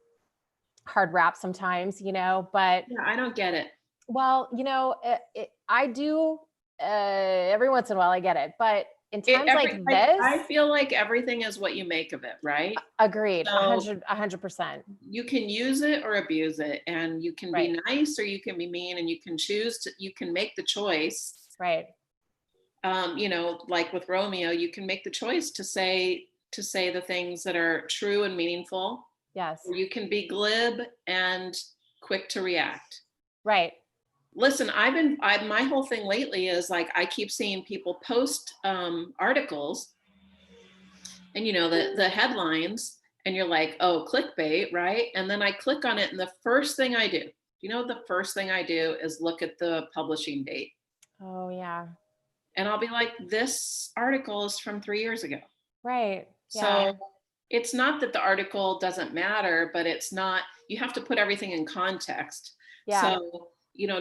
rap sometimes, but I don't get it. Well, I do every once in a while, I get it, but in times like this, I feel like everything is what you make of it, right? Agreed. So 100%. You can use it or abuse it, and you can be nice or you can be mean, and you can make the choice. Right. Like with Romeo, you can make the choice to say, to say the things that are true and meaningful. Yes. Or you can be glib and quick to react. Right. Listen, my whole thing lately is like, I keep seeing people post articles and the headlines, and you're like, oh, clickbait, right? And then I click on it, and the first thing I do, the first thing I do is look at the publishing date. Oh yeah. And I'll be like, this article is from 3 years ago. Right. So it's not that the article doesn't matter, but you have to put everything in context. Yeah. So,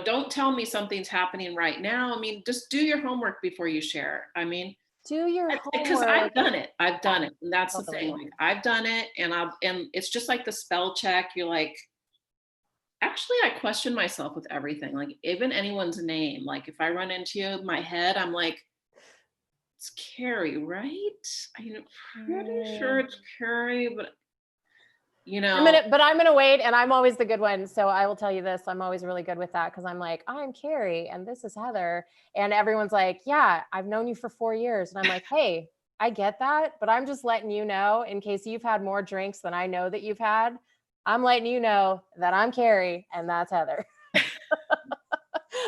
don't tell me something's happening right now. I mean, just do your homework before you share. I mean, do your homework. Because I've done it. And that's totally. the thing. Like, I've done it, and it's just like the spell check. You're like, actually, I question myself with everything. Like, even anyone's name. Like, if I run into you in my head, I'm like, it's Keri, right? I'm pretty sure it's Keri, but I'm gonna wait, and I'm always the good one. So I will tell you this: I'm always really good with that because I'm like, I'm Keri, and this is Heather, and everyone's like, yeah, I've known you for 4 years, and I'm like, hey, I get that, but I'm just letting you know in case you've had more drinks than I know that you've had. I'm letting you know that I'm Keri, and that's Heather.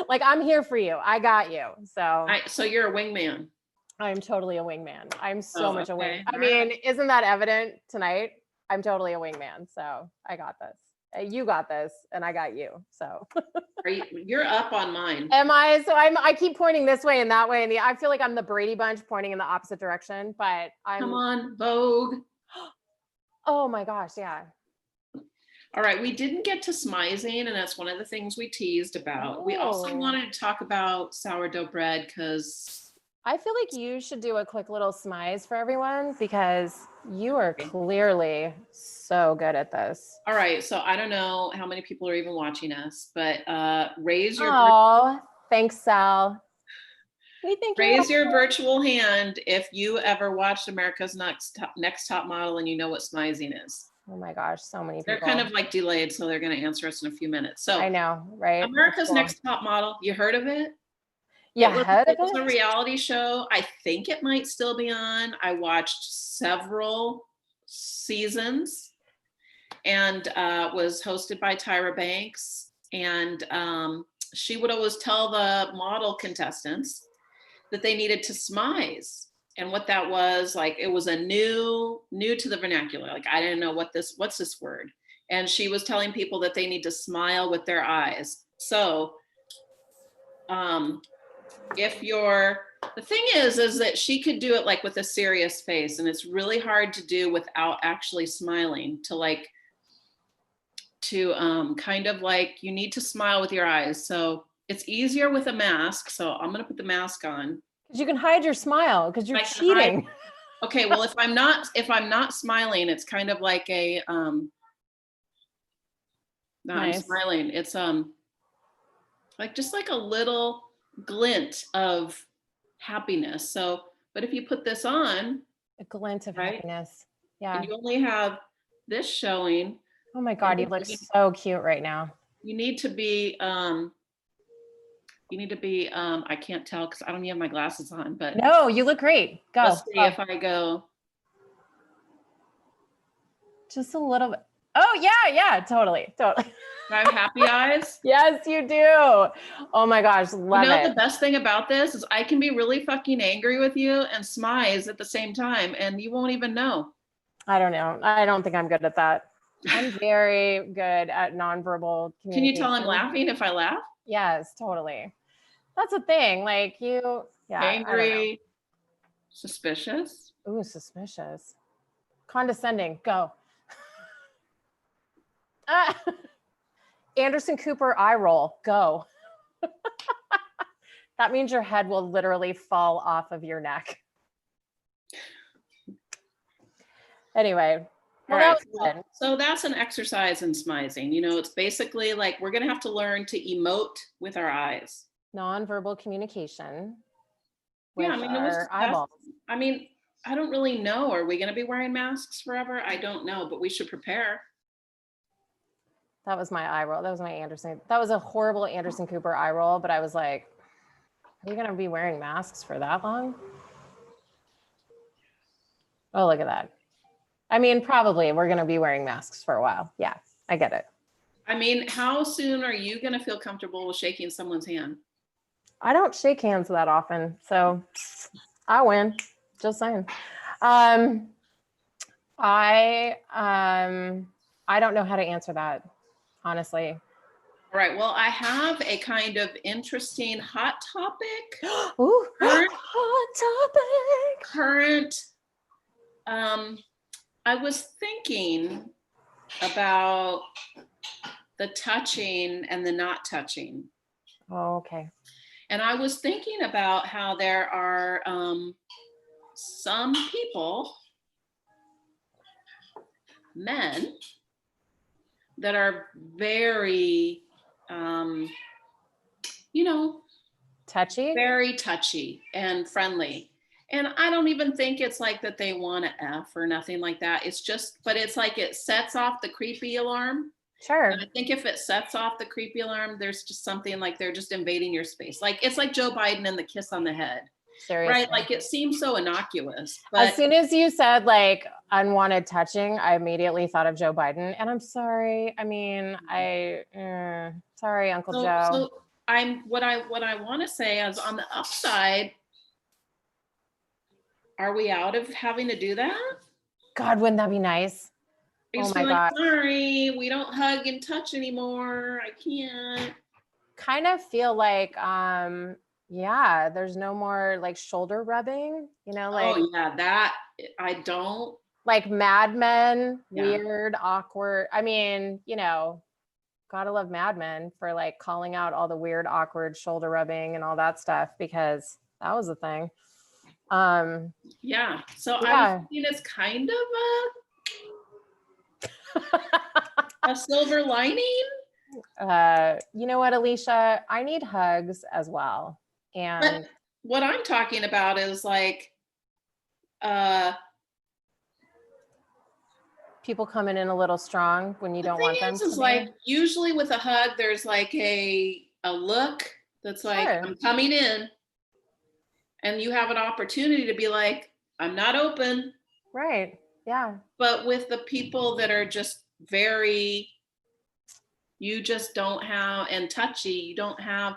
Like, I'm here for you. I got you. So you're a wingman. I'm totally a wingman. I'm so much a wing. I All mean, isn't that evident tonight? I'm totally a wingman. So I got this. You got this, and I got you. So you're up on mine. Am I? So I keep pointing this way and that way. And I feel like I'm the Brady Bunch pointing in the opposite direction, but Come on, Vogue. Oh my gosh. Yeah. All right. We didn't get to smizing, and that's one of the things we teased about. We also wanted to talk about sourdough bread because I feel like you should do a quick little smize for everyone because you are clearly so good at this. All right. So I don't know how many people are even watching us, but raise your thanks, Sal. Raise your virtual hand if you ever watched America's Next Top Model and you know what smizing is. Oh my gosh, so many people. They're kind of like delayed, so they're going to answer us in a few minutes. So I know, right? America's Next Top Model. You heard of it? Yeah, it was a reality show. I think it might still be on. I watched several seasons, and was hosted by Tyra Banks. And she would always tell the model contestants that they needed to smize. And what that was, like, it was a new to the vernacular. Like, I didn't know what's this word? And she was telling people that they need to smile with their eyes. So the thing is that she could do it like with a serious face, and it's really hard to do without actually smiling, to kind of like, you need to smile with your eyes. So it's easier with a mask. So I'm going to put the mask on. Because you can hide your smile because you're cheating. Okay. Well, if I'm not smiling, it's kind of like a, I'm smiling. It's like, just like a little glint of happiness. So, but if you put this on, a glint of happiness. Yeah. And you only have this showing. Oh my God, you look so cute right now. You need to be, I can't tell because I don't even have my glasses on, but. No, you look great. Go. Let's see if I go. Just a little bit. Oh yeah, totally. Do I have happy eyes? Yes, you do. Oh my gosh, love it. The best thing about this is I can be really fucking angry with you and smize at the same time, and you won't even know. I don't know. I don't think I'm good at that. I'm very good at nonverbal communication. Can you tell I'm laughing if I laugh? Yes, totally. That's a thing. Like angry, suspicious. Ooh, suspicious. Condescending. Go. Anderson Cooper eye roll. Go. That means your head will literally fall off of your neck. Anyway. All right. So that's an exercise in smizing. It's basically like we're going to have to learn to emote with our eyes. Nonverbal communication. With our eyeballs. I mean, I don't really know. Are we going to be wearing masks forever? I don't know, but we should prepare. That was my eye roll. That was my Anderson. That was a horrible Anderson Cooper eye roll, but I was like, are we going to be wearing masks for that long? Oh, look at that. I mean, probably we're going to be wearing masks for a while. Yeah, I get it. I mean, how soon are you going to feel comfortable with shaking someone's hand? I don't shake hands that often, so I win. Just saying. I don't know how to answer that, honestly. All right. Well, I have a kind of interesting hot topic. Ooh, Current, hot topic. Current. I was thinking about the touching and the not touching. Oh, okay. And I was thinking about how there are some people, men, that are very, Touchy? very touchy and friendly. And I don't even think it's like that they want to F or nothing like that. It's just, but it's like it sets off the creepy alarm. Sure. And I think if it sets off the creepy alarm, there's just something like they're just invading your space. Like it's like Joe Biden and the kiss on the head. Seriously. Right? Like it seems so innocuous. As soon as you said like unwanted touching, I immediately thought of Joe Biden. And I'm sorry. I mean, sorry, Uncle Joe. So what I want to say is on the upside, are we out of having to do that? God, wouldn't that be nice? Oh my God. Sorry, we don't hug and touch anymore. I can't. Kind of feel like, yeah, there's no more like shoulder rubbing, like. Oh yeah, that I don't. Like Mad Men, weird, awkward. I mean, gotta love Mad Men for like calling out all the weird, awkward shoulder rubbing and all that stuff because that was a thing. Yeah. So I was thinking it's kind of a silver lining. You know what, Alicia? I need hugs as well. And but what I'm talking about is like people coming in a little strong when you don't want them to. Is like usually with a hug, there's like a look that's like, I'm coming in. And you have an opportunity to be like, I'm not open. Right. Yeah. But with the people that are just very, you just don't have, and touchy, you don't have,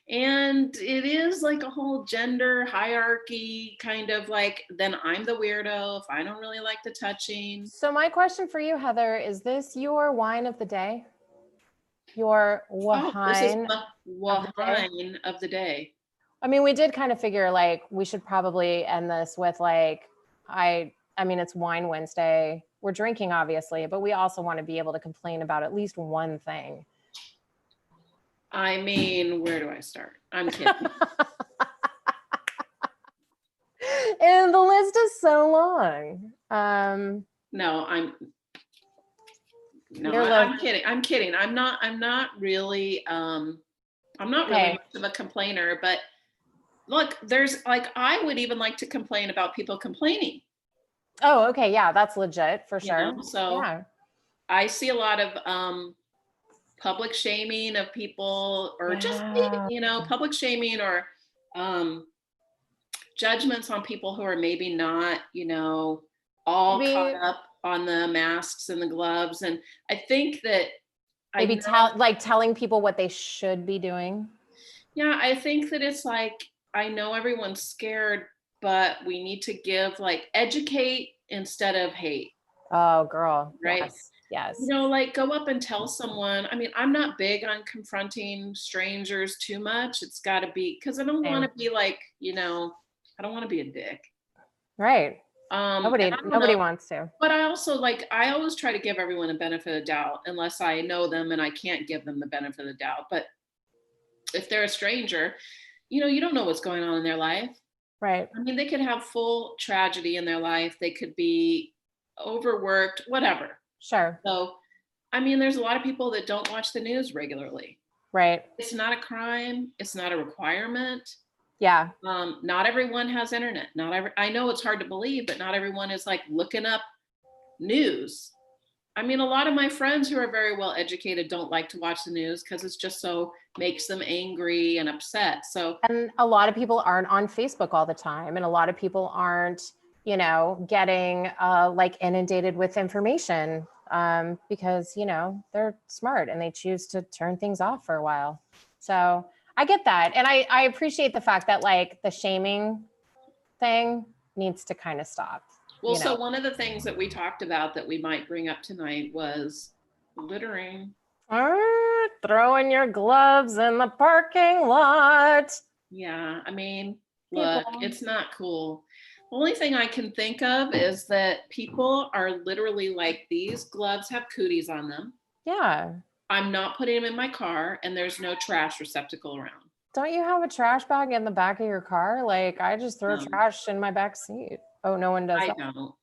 and it is like a whole gender hierarchy kind of like, then I'm the weirdo if I don't really like the touching. So my question for you, Heather, is this your wine of the day? Your wine? This is the wine of the day. I mean, we did kind of figure like we should probably end this with like, I mean, it's Wine Wednesday. We're drinking, obviously, but we also want to be able to complain about at least one thing. I mean, where do I start? I'm kidding. And the list is so long. I'm kidding. I'm kidding. I'm not really much of a complainer, but look, there's like, I would even like to complain about people complaining. Oh, okay. Yeah, that's legit for sure. So yeah. I see a lot of public shaming of people or just, public shaming or judgments on people who are maybe not, all caught up on the masks and the gloves. And I think that maybe telling people what they should be doing. Yeah, I think that it's like, I know everyone's scared, but we need to give educate instead of hate. Oh, girl. Right. Yes. Like go up and tell someone. I mean, I'm not big on confronting strangers too much. It's got to be, because I don't want to be like, I don't want to be a dick. Right. Nobody wants to. But I also I always try to give everyone a benefit of the doubt unless I know them and I can't give them the benefit of the doubt. But if they're a stranger, you don't know what's going on in their life. Right. I mean, they could have full tragedy in their life. They could be overworked, whatever. Sure. So, I mean, there's a lot of people that don't watch the news regularly. Right. It's not a crime. It's not a requirement. Yeah. Not everyone has internet. I know it's hard to believe, but not everyone is looking up news. I mean, a lot of my friends who are very well educated don't like to watch the news because it's just makes them angry and upset. So, and a lot of people aren't on Facebook all the time. And a lot of people aren't, you know, getting like inundated with information because, you know, they're smart and they choose to turn things off for a while. So I get that. And I appreciate the fact that like the shaming thing needs to kind of stop. Well, you know? so one of the things that we talked about that we might bring up tonight was littering. Throwing your gloves in the parking lot. Yeah, I mean, People. look, it's not cool. The only thing I can think of is that people are literally like, these gloves have cooties on them. Yeah. I'm not putting them in my car, and there's no trash receptacle around. Don't you have a trash bag in the back of your car? Like I just throw trash in my back seat. Oh, no one does that. I don't.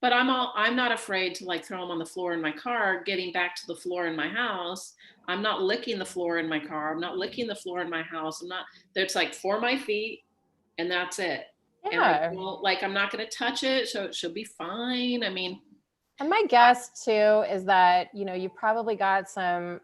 But I'm not afraid to like throw them on the floor in my car. Getting back to the floor in my house, I'm not licking the floor in my car. I'm not licking the floor in my house. It's like for my feet, and that's it. Yeah. And I feel like I'm not going to touch it, so it should be fine. I mean, and my guess too is that, you know, you probably got some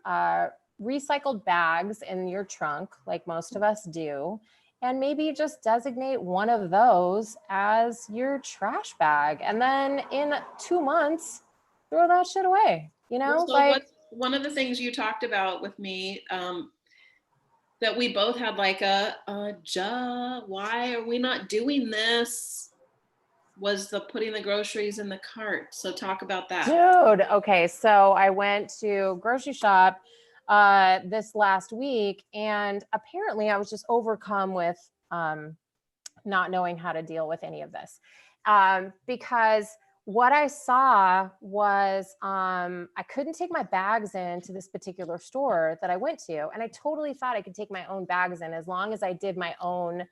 recycled bags in your trunk, like most of us do. And maybe just designate one of those as your trash bag. And then in 2 months, throw that shit away. You know, so like one of the things you talked about with me, that we both had like why are we not doing this? Was the putting the groceries in the cart. So talk about that. Dude, okay. So I went to grocery shop this last week, and apparently I was just overcome with not knowing how to deal with any of this because what I saw was I couldn't take my bags into this particular store that I went to, and I totally thought I could take my own bags in as long as I did my own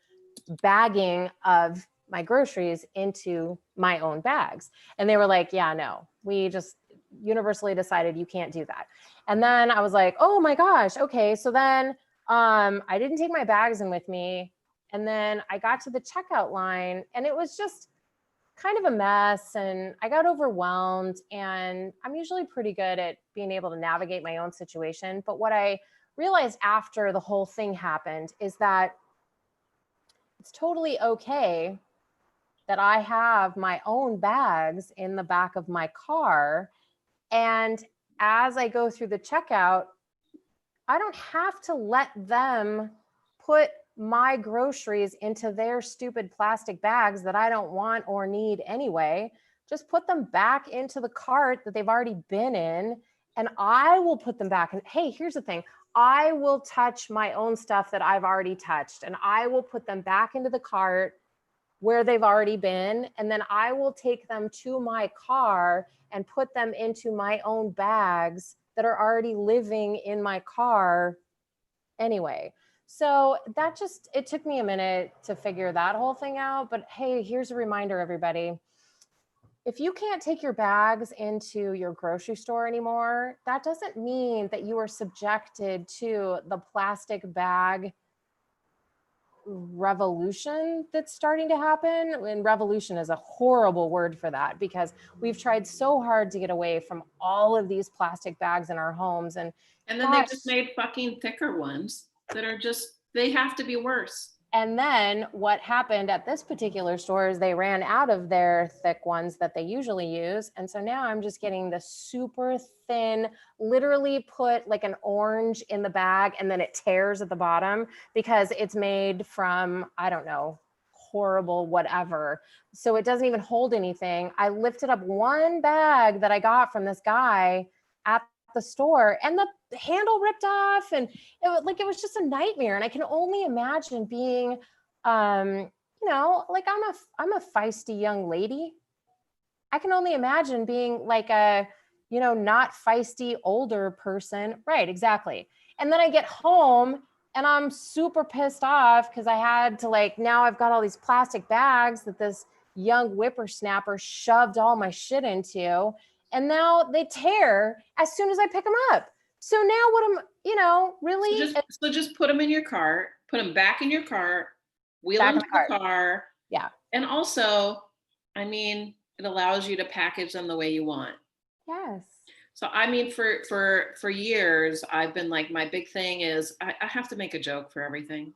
bagging of my groceries into my own bags. And they were like, yeah, no, we just universally decided you can't do that. And then I was like, oh my gosh, okay. So then I didn't take my bags in with me. And then I got to the checkout line and it was just kind of a mess and I got overwhelmed, and I'm usually pretty good at being able to navigate my own situation. But what I realized after the whole thing happened is that it's totally okay that I have my own bags in the back of my car. And as I go through the checkout, I don't have to let them put my groceries into their stupid plastic bags that I don't want or need anyway. Just put them back into the cart that they've already been in, and I will put them back. And hey, here's the thing. I will touch my own stuff that I've already touched, and I will put them back into the cart where they've already been. And then I will take them to my car and put them into my own bags that are already living in my car anyway. So that just, it took me a minute to figure that whole thing out. But hey, here's a reminder, everybody. If you can't take your bags into your grocery store anymore, that doesn't mean that you are subjected to the plastic bag revolution that's starting to happen. And revolution is a horrible word for that because we've tried so hard to get away from all of these plastic bags in our homes. And then they just made fucking thicker ones that are just, they have to be worse. And then what happened at this particular store is they ran out of their thick ones that they usually use. And so now I'm just getting the super thin, literally put like an orange in the bag and then it tears at the bottom because it's made from, I don't know, horrible whatever. So it doesn't even hold anything. I lifted up one bag that I got from this guy at the store and the handle ripped off, and it was just a nightmare. And I can only imagine being you know, like I'm a feisty young lady. I can only imagine being like a, you know, not feisty older person. Right, exactly. And then I get home and I'm super pissed off because I had to, like, now I've got all these plastic bags that this young whippersnapper shoved all my shit into. And now they tear as soon as I pick them up. So now what am, you know, really? So just put them in your cart, put them back in your cart, wheel them to the car. Yeah. And also, I mean, it allows you to package them the way you want. Yes. So, I mean, for years, I've been like, my big thing is I have to make a joke for everything.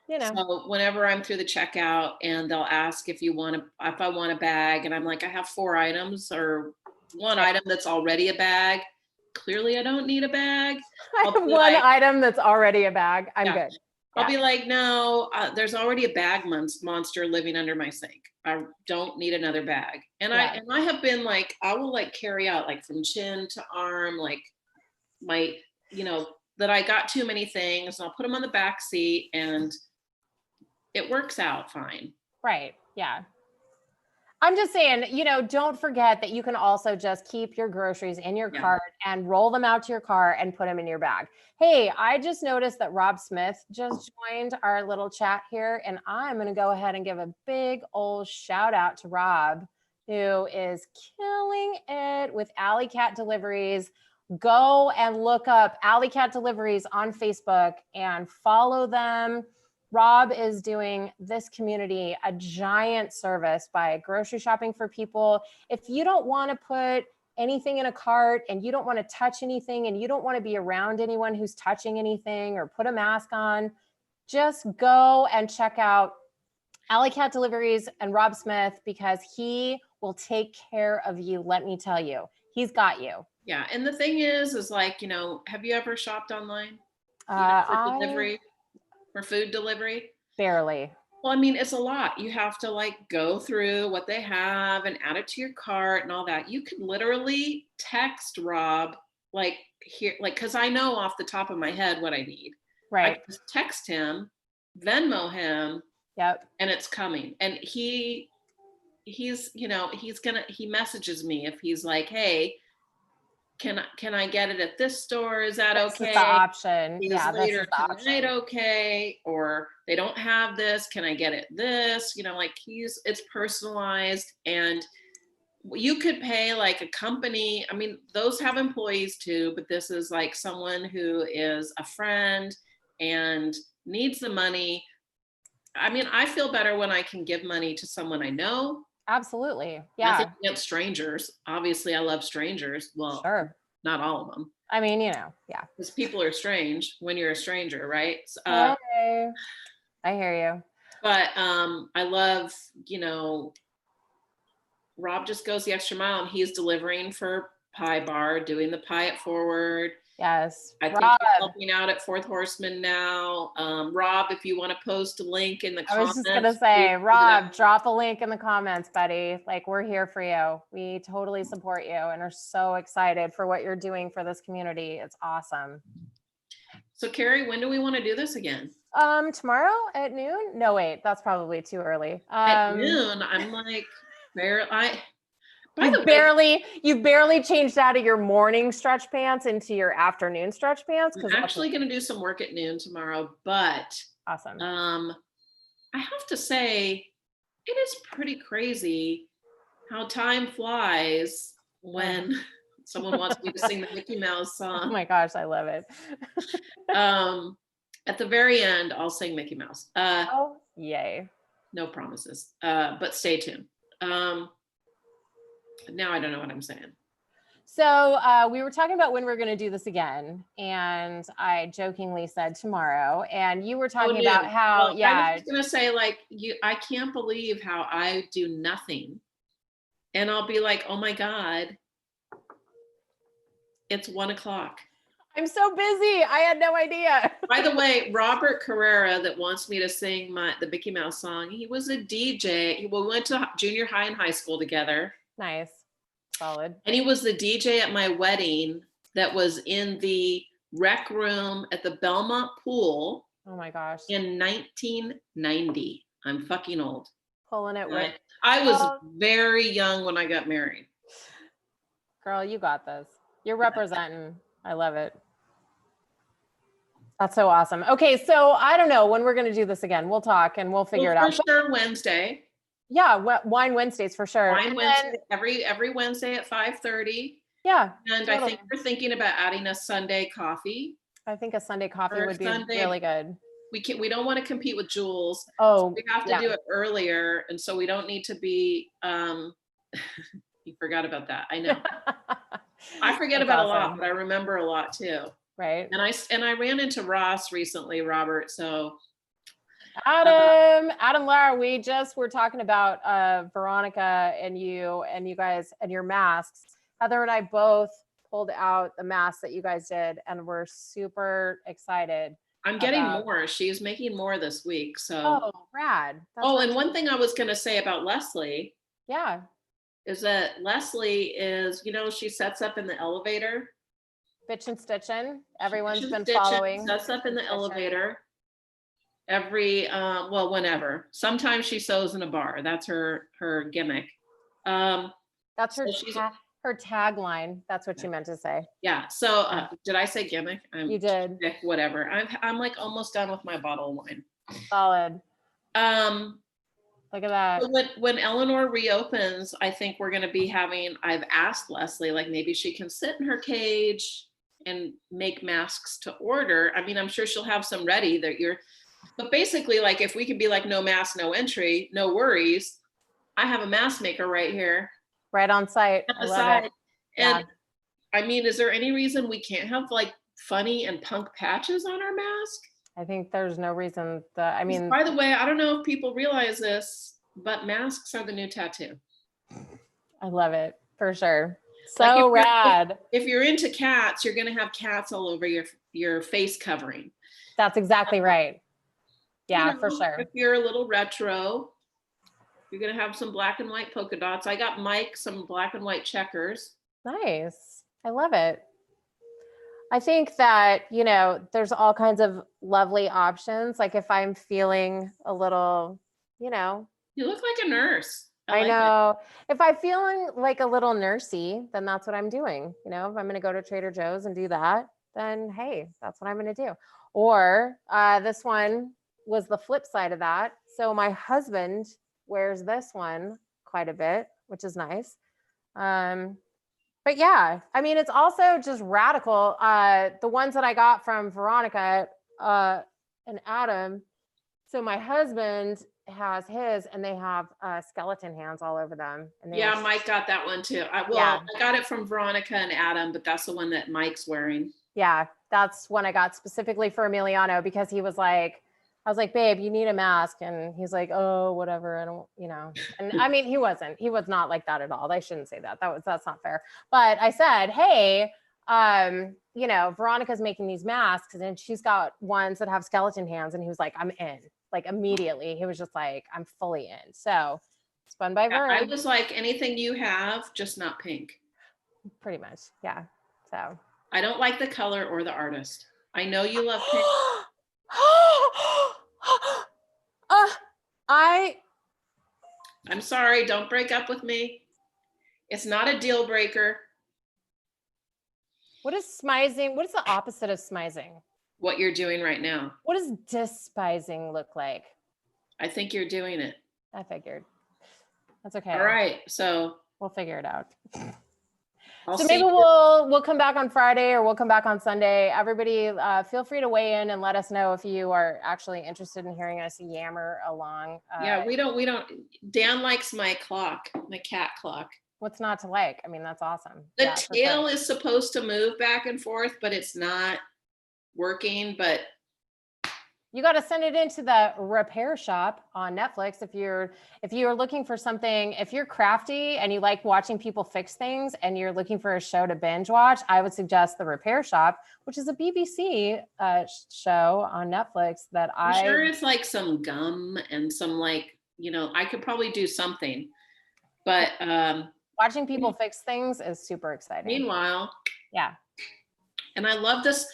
you know. So whenever I'm through the checkout and they'll ask if I want a bag, and I'm like, I have 4 items or 1 item that's already a bag. Clearly I don't need a bag. I have 1 item that's already a bag. I'm good. I'll be like, no, there's already a bag monster living under my sink. I don't need another bag. And I have been like, I will like carry out like from chin to arm, like my, that I got too many things, and I'll put them on the back seat and it works out fine. Right. Yeah. I'm just saying, don't forget that you can also just keep your groceries in your cart and roll them out to your car and put them in your bag. Hey, I just noticed that Rob Smith just joined our little chat here, and I'm going to go ahead and give a big old shout out to Rob, who is killing it with Alley Cat Deliveries. Go and look up Alley Cat Deliveries on Facebook and follow them. Rob is doing this community a giant service by grocery shopping for people. If you don't want to put anything in a cart and you don't want to touch anything and you don't want to be around anyone who's touching anything or put a mask on, just go and check out Alley Cat Deliveries and Rob Smith, because he will take care of you. Let me tell you, he's got you. Yeah. And the thing is like, have you ever shopped online? For food delivery? Barely. Well, I mean, it's a lot. You have to like go through what they have and add it to your cart and all that. You could literally text Rob, like here, like, cause I know off the top of my head what I need. Right. I just text him, Venmo him. Yep. And it's coming. And he messages me if he's like, hey, can I get it at this store? Is that okay? This is the option. Yeah, later tonight, okay? Or they don't have this. Can I get it this? Like it's personalized, and you could pay like a company. I mean, those have employees too, but this is like someone who is a friend and needs the money. I mean, I feel better when I can give money to someone I know. Absolutely. Yeah. Nothing against strangers. Obviously, I love strangers. Well, sure. Not all of them. I mean, yeah. Because people are strange when you're a stranger, right? Okay. I hear you. But I love, Rob just goes the extra mile, and he's delivering for Pie Bar, doing the Pie It Forward. Yes. I think he's helping out at Fourth Horseman now. Rob, if you want to post a link in the comments. I was just going to say, Rob, drop a link in the comments, buddy. Like, we're here for you. We totally support you and are so excited for what you're doing for this community. It's awesome. So Keri, when do we want to do this again? Tomorrow at noon? No, wait, that's probably too early. At noon, I'm like, you barely changed out of your morning stretch pants into your afternoon stretch pants. I'm actually going to do some work at noon tomorrow, but awesome. I have to say, it is pretty crazy how time flies when someone wants me to sing the Mickey Mouse song. Oh my gosh, I love it. At the very end, I'll sing Mickey Mouse. Oh, yay. No promises, but stay tuned. Now I don't know what I'm saying. So we were talking about when we're going to do this again, and I jokingly said tomorrow, and you were talking about how, I was going to say, like, I can't believe how I do nothing, and I'll be like, oh my God, it's 1:00. I'm so busy. I had no idea. By the way, Robert Carrera, that wants me to sing the Mickey Mouse song, he was a DJ. We went to junior high and high school together. Nice. Solid. And he was the DJ at my wedding that was in the rec room at the Belmont pool. Oh my gosh. In 1990. I'm fucking old. Pulling it with. I was very young when I got married. Girl, you got this. You're representing. I love it. That's so awesome. Okay, so I don't know when we're going to do this again. We'll talk and we'll figure it out. For sure, Wednesday. Yeah, Wine Wednesdays for sure. Wine Wednesday, every Wednesday at 5:30. Yeah. And totally. I think we're thinking about adding a Sunday coffee. I think a Sunday coffee would be really good. We don't want to compete with Jules. Oh, so we have to do it earlier, and so we don't need to be. You forgot about that. I know. I forget about a lot, but I remember a lot too. Right. And I ran into Ross recently, Robert. So Adam, Lara, we just were talking about Veronica and you guys and your masks. Heather and I both pulled out the masks that you guys did, and we're super excited. I'm getting more. She's making more this week. So oh, rad. And one thing I was going to say about Leslie, is that Leslie is, she sets up in the elevator. Bitch and stitching. Everyone's been following. Sets up in the elevator. Every whenever. Sometimes she sews in a bar. That's her gimmick. That's her her tagline. That's what you meant to say. Yeah. So did I say gimmick? You did. Whatever. I'm like almost done with my bottle of wine. Solid. Look at that. When Eleanor reopens, I think we're going to be I've asked Leslie, like maybe she can sit in her cage and make masks to order. I mean, I'm sure she'll have some ready but basically, like if we could be like no mask, no entry, no worries. I have a mask maker right here. Right on site. At the side. And I mean, is there any reason we can't have like funny and punk patches on our mask? I think there's no reason by the way, I don't know if people realize this, but masks are the new tattoo. I love it for sure. So rad. If you're into cats, you're going to have cats all over your face covering. That's exactly right. Yeah, for sure. If you're a little retro, you're going to have some black and white polka dots. I got Mike some black and white checkers. Nice. I love it. I think that, there's all kinds of lovely options. Like if I'm feeling a little, You look like a nurse. I know. If I'm feeling like a little nursey, then that's what I'm doing. If I'm going to go to Trader Joe's and do that, then hey, that's what I'm going to do. Or this one was the flip side of that. So my husband wears this one quite a bit, which is nice. But yeah, I mean, it's also just radical. The ones that I got from Veronica and Adam. So my husband has his, and they have skeleton hands all over them. And Mike got that one too. I got it from Veronica and Adam, but that's the one that Mike's wearing. Yeah, that's one I got specifically for Emiliano because he was like, I was like, babe, you need a mask. And he's like, oh, whatever. I don't, and I mean, he was not like that at all. I shouldn't say that. That's not fair. But I said, hey, Veronica's making these masks and she's got ones that have skeleton hands. And he was like, I'm in. Like immediately. He was just like, I'm fully in. So spun by Vern. I was like, anything you have, just not pink. Pretty much. Yeah. So I don't like the color or the artist. I know you love pink. I'm sorry, don't break up with me. It's not a deal breaker. What is smizing? What is the opposite of smizing? What you're doing right now. What does despising look like? I think you're doing it. I figured. That's okay. All right, so we'll figure it out. So maybe we'll come back on Friday or we'll come back on Sunday. Everybody feel free to weigh in and let us know if you are actually interested in hearing us yammer along. We don't. Dan likes my clock, my cat clock. What's not to like? I mean, that's awesome. The tail is supposed to move back and forth, but it's not working, but you got to send it into the repair shop on Netflix. If you're looking for something, if you're crafty and you like watching people fix things and you're looking for a show to binge watch, I would suggest the Repair Shop, which is a BBC show on Netflix that I'm sure it's like some gum and some I could probably do something, but watching people fix things is super exciting. Meanwhile, yeah. And I love this.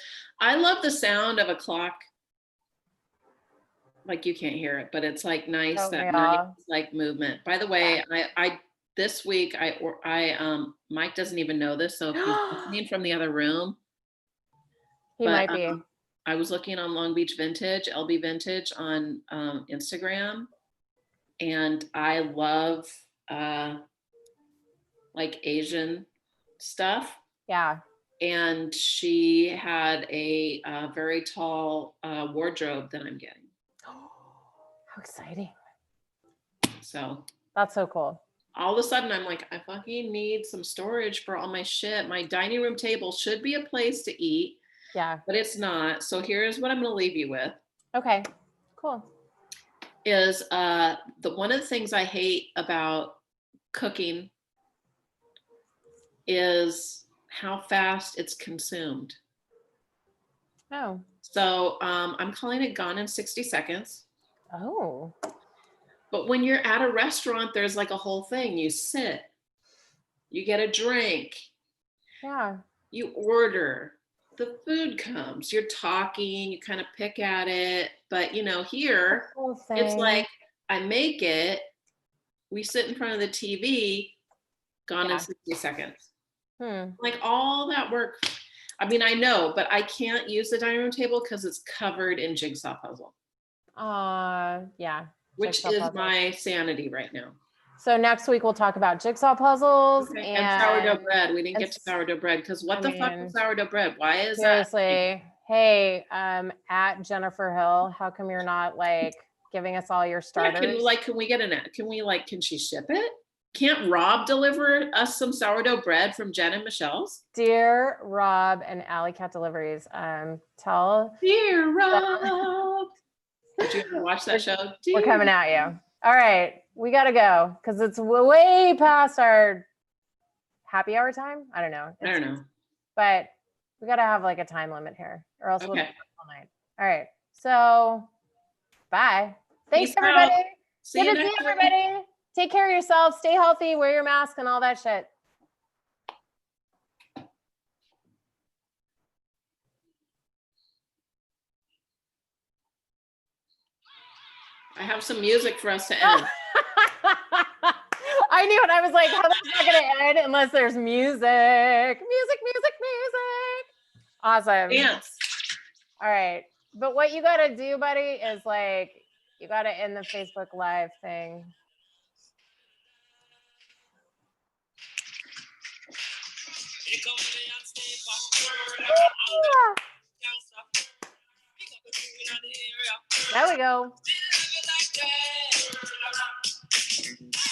I love the sound of a clock. Like you can't hear it, but it's like nice, nice like movement. By the way, I this week Mike doesn't even know this, so if he's listening from the other room, he might be. I was looking on Long Beach Vintage, LB Vintage on Instagram, and I love like Asian stuff. Yeah. And she had a very tall wardrobe that I'm getting. How exciting. So that's so cool. All of a sudden I'm like, I fucking need some storage for all my shit. My dining room table should be a place to eat. Yeah. But it's not. So here's what I'm going to leave you with. Okay, cool. is one of the things I hate about cooking is how fast it's consumed. Oh. So I'm calling it gone in 60 seconds. Oh. But when you're at a restaurant, there's like a whole thing. You sit, you get a drink, Yeah. you order, the food comes, you're talking, you kind of pick at it. But you know, here it's like I make it, we sit in front of the TV, gone in 60 seconds. Like all that work. I mean, I know, but I can't use the dining room table because it's covered in jigsaw puzzle. Yeah. Which is my sanity right now. So next week we'll talk about jigsaw puzzles and sourdough bread. We didn't get to sourdough bread because what the fuck is sourdough bread? Why is seriously, hey, at Jennifer Hill, how come you're not like giving us all your starters? Can we get can she ship it? Can't Rob deliver us some sourdough bread from Jen and Michelle's? Dear Rob and Alley Cat Deliveries, tell Dear Rob. Did you ever watch that show? We're coming at you. All right, we gotta go because it's way past our happy hour time. I don't know. But we gotta have like a time limit here, or else we'll be all night. All right, so bye. Thanks everybody. See you next week, everybody. Take care of yourself. Stay healthy. Wear your mask and all that shit. I have some music for us to end. I knew it. I was like, how is not going to end unless there's music. Music. Awesome. Dance. All right. But what you got to do, buddy, is like, you got to end the Facebook Live thing. There we go.